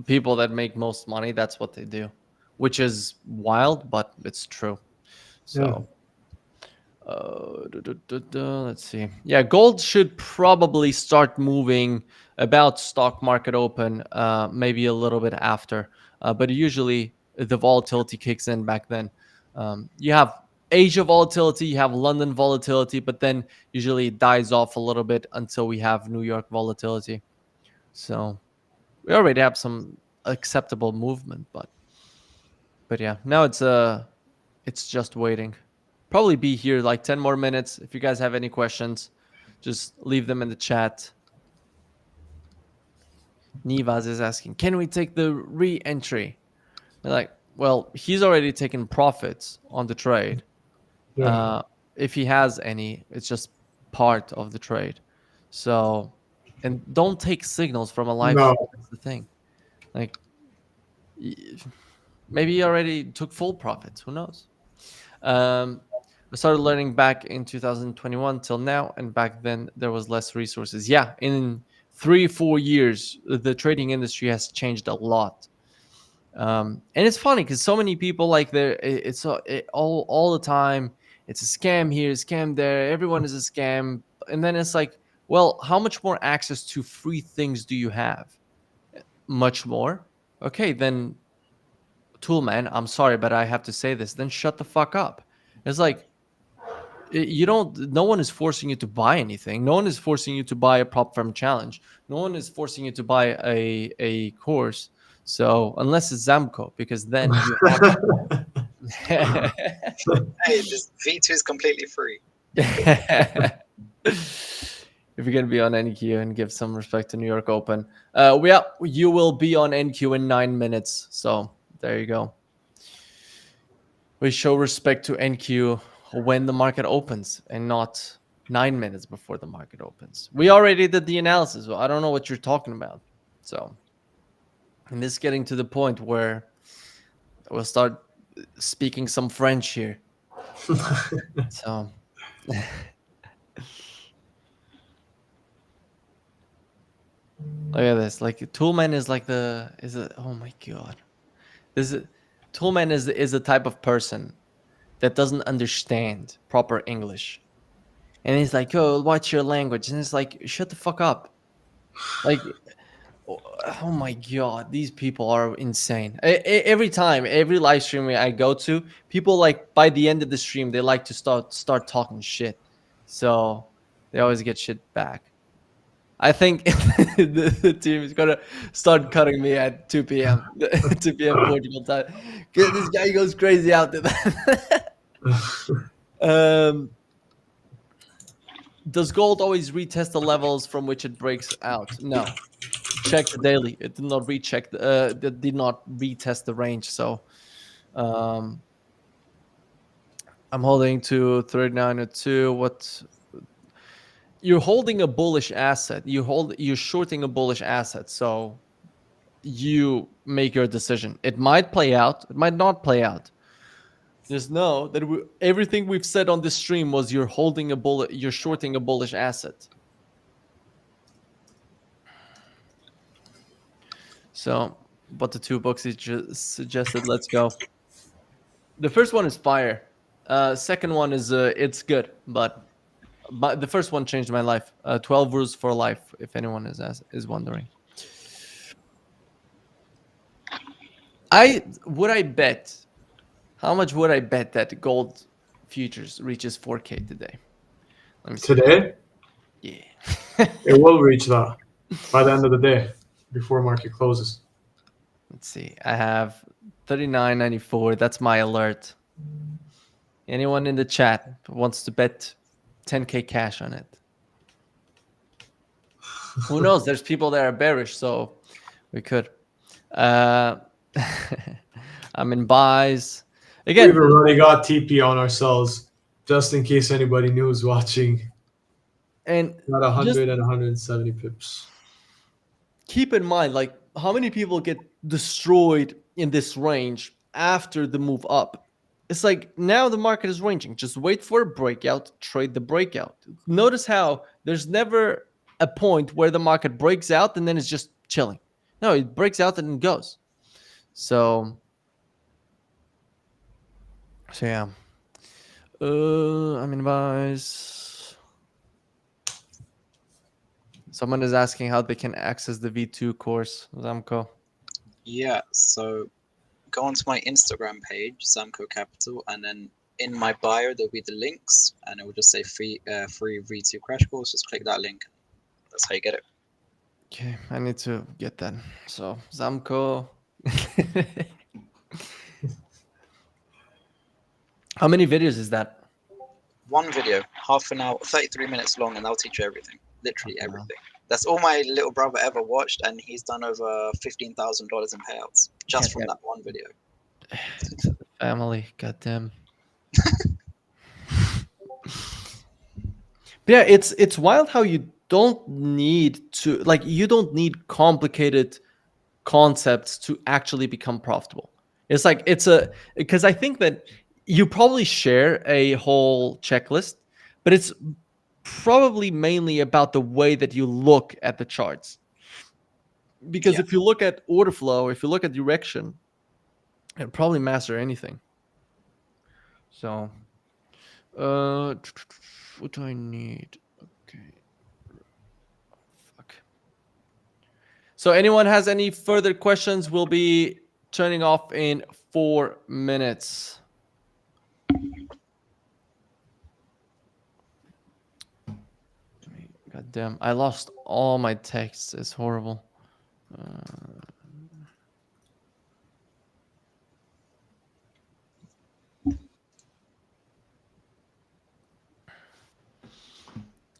Speaker 2: people that make most money. That's what they do, which is wild, but it's true.
Speaker 3: Yeah.
Speaker 2: So, let's see. Yeah, gold should probably start moving about stock market open, maybe a little bit after. But usually the volatility kicks in back then. You have Asia volatility, you have London volatility, but then usually it dies off a little bit until we have New York volatility. So we already have some acceptable movement, but yeah, now it's just waiting. Probably be here like 10 more minutes. If you guys have any questions, just leave them in the chat. Nivaz is asking, can we take the re-entry? They're like, well, he's already taken profits on the trade.
Speaker 3: Yeah.
Speaker 2: If he has any, it's just part of the trade. So, and don't take signals from a live
Speaker 3: No.
Speaker 2: stream. That's the thing. Like, maybe he already took full profits. Who knows? I started learning back in 2021 till now, and back then there was less resources. Yeah, in 3-4 years, the trading industry has changed a lot. And it's funny because so many people like it's all the time. It's a scam here, scam there. Everyone is a scam, and then it's like, well, how much more access to free things do you have? Much more. Okay, then, Toolman, I'm sorry, but I have to say this. Then shut the fuck up. It's like, you don't, no one is forcing you to buy anything. No one is forcing you to buy a prop firm challenge. No one is forcing you to buy a course. So unless it's Zamco, because then you have
Speaker 4: Hey, this V2 is completely free.
Speaker 2: if you're gonna be on NQ and give some respect to New York Open, you will be on NQ in 9 minutes. So there you go. We show respect to NQ when the market opens and not 9 minutes before the market opens. We already did the analysis. Well, I don't know what you're talking about. So, and this is getting to the point where we'll start speaking some French here. So, look at this. Like, Toolman is like oh my God. Toolman is a type of person that doesn't understand proper English. And he's like, oh, what's your language? And it's like, shut the fuck up. Like, oh my God, these people are insane. Every time, every live stream I go to, people like by the end of the stream, they like to start talking shit. So they always get shit back. I think the team is gonna start cutting me at 2 p.m. 2 p.m. Portugal time. This guy goes crazy out there. Does gold always retest the levels from which it breaks out? No. Check the daily. It did not did not retest the range. So I'm holding to 3902. What? You're holding a bullish asset. You're shorting a bullish asset. So you make your decision. It might play out. It might not play out. Just know that everything we've said on this stream was you're shorting a bullish asset. So, but the 2 books he just suggested, let's go. The first one is fire. Second one is it's good, but the first one changed my life. 12 rules for life, if anyone is wondering. How much would I bet that gold futures reaches 4K today? Let me see.
Speaker 3: Today?
Speaker 2: Yeah.
Speaker 3: It will reach that by the end of the day, before market closes.
Speaker 2: Let's see. I have 39.94. That's my alert. Anyone in the chat wants to bet 10K cash on it? Who knows? There's people that are bearish, so we could. I'm in buys. Again,
Speaker 3: we've already got TP on ourselves, just in case anybody new is watching.
Speaker 2: and
Speaker 3: Got 100 and 170 pips.
Speaker 2: keep in mind, like, how many people get destroyed in this range after the move up? It's like now the market is ranging. Just wait for a breakout, trade the breakout. Notice how there's never a point where the market breaks out and then it's just chilling. No, it breaks out and it goes. So yeah. I mean, guys. Someone is asking how they can access the V2 course, Zamco.
Speaker 4: Yeah, so go onto my Instagram page, Zamco Capital, and then in my bio there'll be the links, and it will just say free V2 crash course. Just click that link. That's how you get it.
Speaker 2: Okay, I need to get that. So Zamco. How many videos is that?
Speaker 4: One video, half an hour, 33 minutes long, and that'll teach you everything. Literally
Speaker 2: Okay.
Speaker 4: everything. That's all my little brother ever watched, and he's done over $15,000 in payouts just from that one video.
Speaker 2: Family, goddamn. Yeah, it's wild how you don't need to, like, you don't need complicated concepts to actually become profitable. It's like because I think that you probably share a whole checklist, but it's probably mainly about the way that you look at the charts. Because if you look at order flow, if you look at direction, it'll probably master anything. So what do I need? Okay. Fuck. So anyone has any further questions, we'll be turning off in 4 minutes. God damn, I lost all my texts. It's horrible.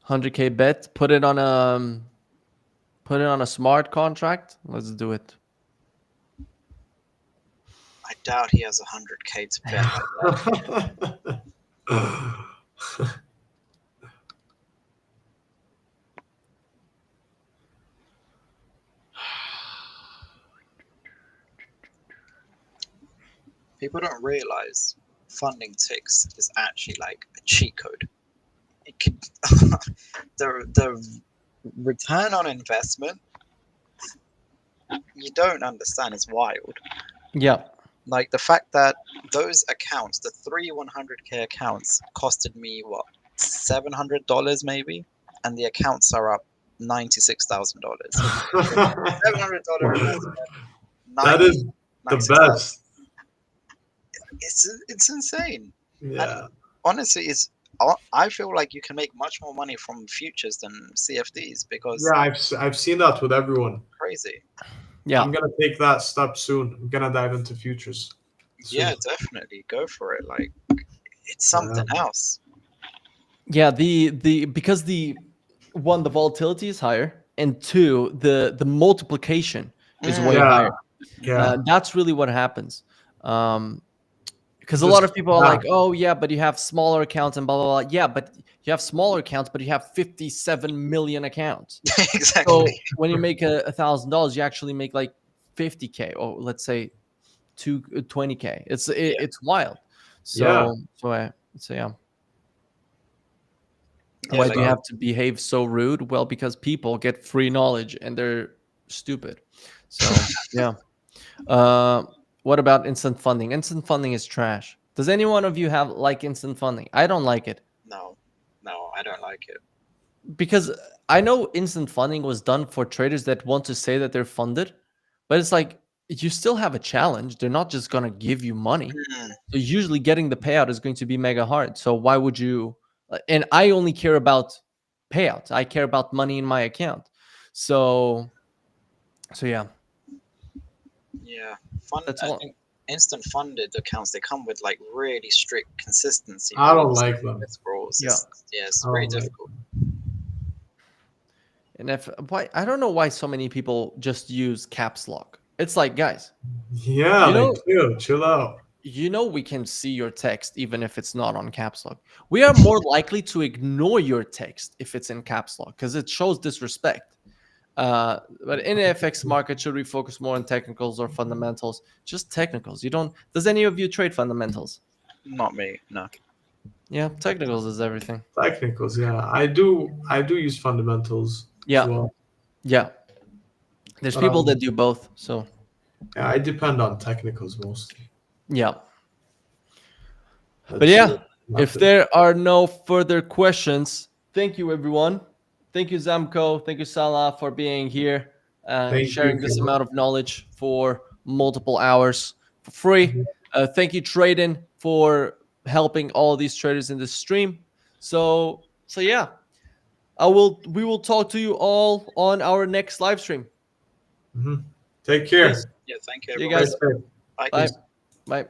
Speaker 2: 100K bet. Put it on a smart contract. Let's do it.
Speaker 4: I doubt he has 100K to bet. People don't realize funding ticks is actually like a cheat code. It could the return on investment, you don't understand. It's wild.
Speaker 2: Yeah.
Speaker 4: Like the fact that those accounts, the 100K accounts, costed me what, $700 maybe, and the accounts are up $96,000. $700 investment.
Speaker 3: That is the best.
Speaker 4: It's insane.
Speaker 3: Yeah.
Speaker 4: And honestly, I feel like you can make much more money from futures than CFDs because
Speaker 3: I've seen that with everyone.
Speaker 4: Crazy.
Speaker 2: Yeah.
Speaker 3: I'm gonna take that step soon. I'm gonna dive into futures.
Speaker 4: Yeah, definitely go for it. Like it's something else.
Speaker 2: Yeah, because the volatility is higher, and two, the multiplication is way higher.
Speaker 3: Yeah.
Speaker 2: That's really what happens. Because a lot of people are like, oh yeah, but you have smaller accounts and blah blah blah. Yeah, but you have smaller accounts, but you have 57 million accounts.
Speaker 4: Exactly.
Speaker 2: So when you make $1,000, you actually make like 50K, or let's say 20K. It's wild. So yeah. Why do you have to behave so rude? Well, because people get free knowledge and they're stupid. So yeah. What about instant funding? Instant funding is trash. Does any one of you have like instant funding? I don't like it.
Speaker 4: No, I don't like it.
Speaker 2: Because I know instant funding was done for traders that want to say that they're funded, but it's like you still have a challenge. They're not just going to give you money. So usually getting the payout is going to be mega hard. So why would you? And I only care about payouts. I care about money in my account. So yeah.
Speaker 4: Yeah, I think instant funded accounts, they come with like really strict consistency.
Speaker 3: I don't like them.
Speaker 4: It's very difficult.
Speaker 2: And I don't know why so many people just use caps lock. It's like, guys.
Speaker 3: Yeah, chill out.
Speaker 2: we can see your text even if it's not on caps lock. We are more likely to ignore your text if it's in caps lock because it shows disrespect. But in the FX market, should we focus more on technicals or fundamentals? Just technicals. Does any of you trade fundamentals?
Speaker 4: Not me, no.
Speaker 2: Yeah, technicals is everything.
Speaker 3: Technicals, yeah. I do use fundamentals
Speaker 2: Yeah.
Speaker 3: as well.
Speaker 2: Yeah. There's people that do both, so.
Speaker 3: Yeah, I depend on technicals mostly.
Speaker 2: Yeah. But yeah, if there are no further questions, thank you, everyone. Thank you, Zamco. Thank you, Salah, for being here and sharing this amount of knowledge for multiple hours for free. Thank you, Tradin, for helping all these traders in this stream. So yeah, we will talk to you all on our next live stream.
Speaker 3: Take care.
Speaker 2: Peace.
Speaker 4: Yeah, thank you.
Speaker 2: See you guys.
Speaker 4: Bye.
Speaker 2: Bye. Bye.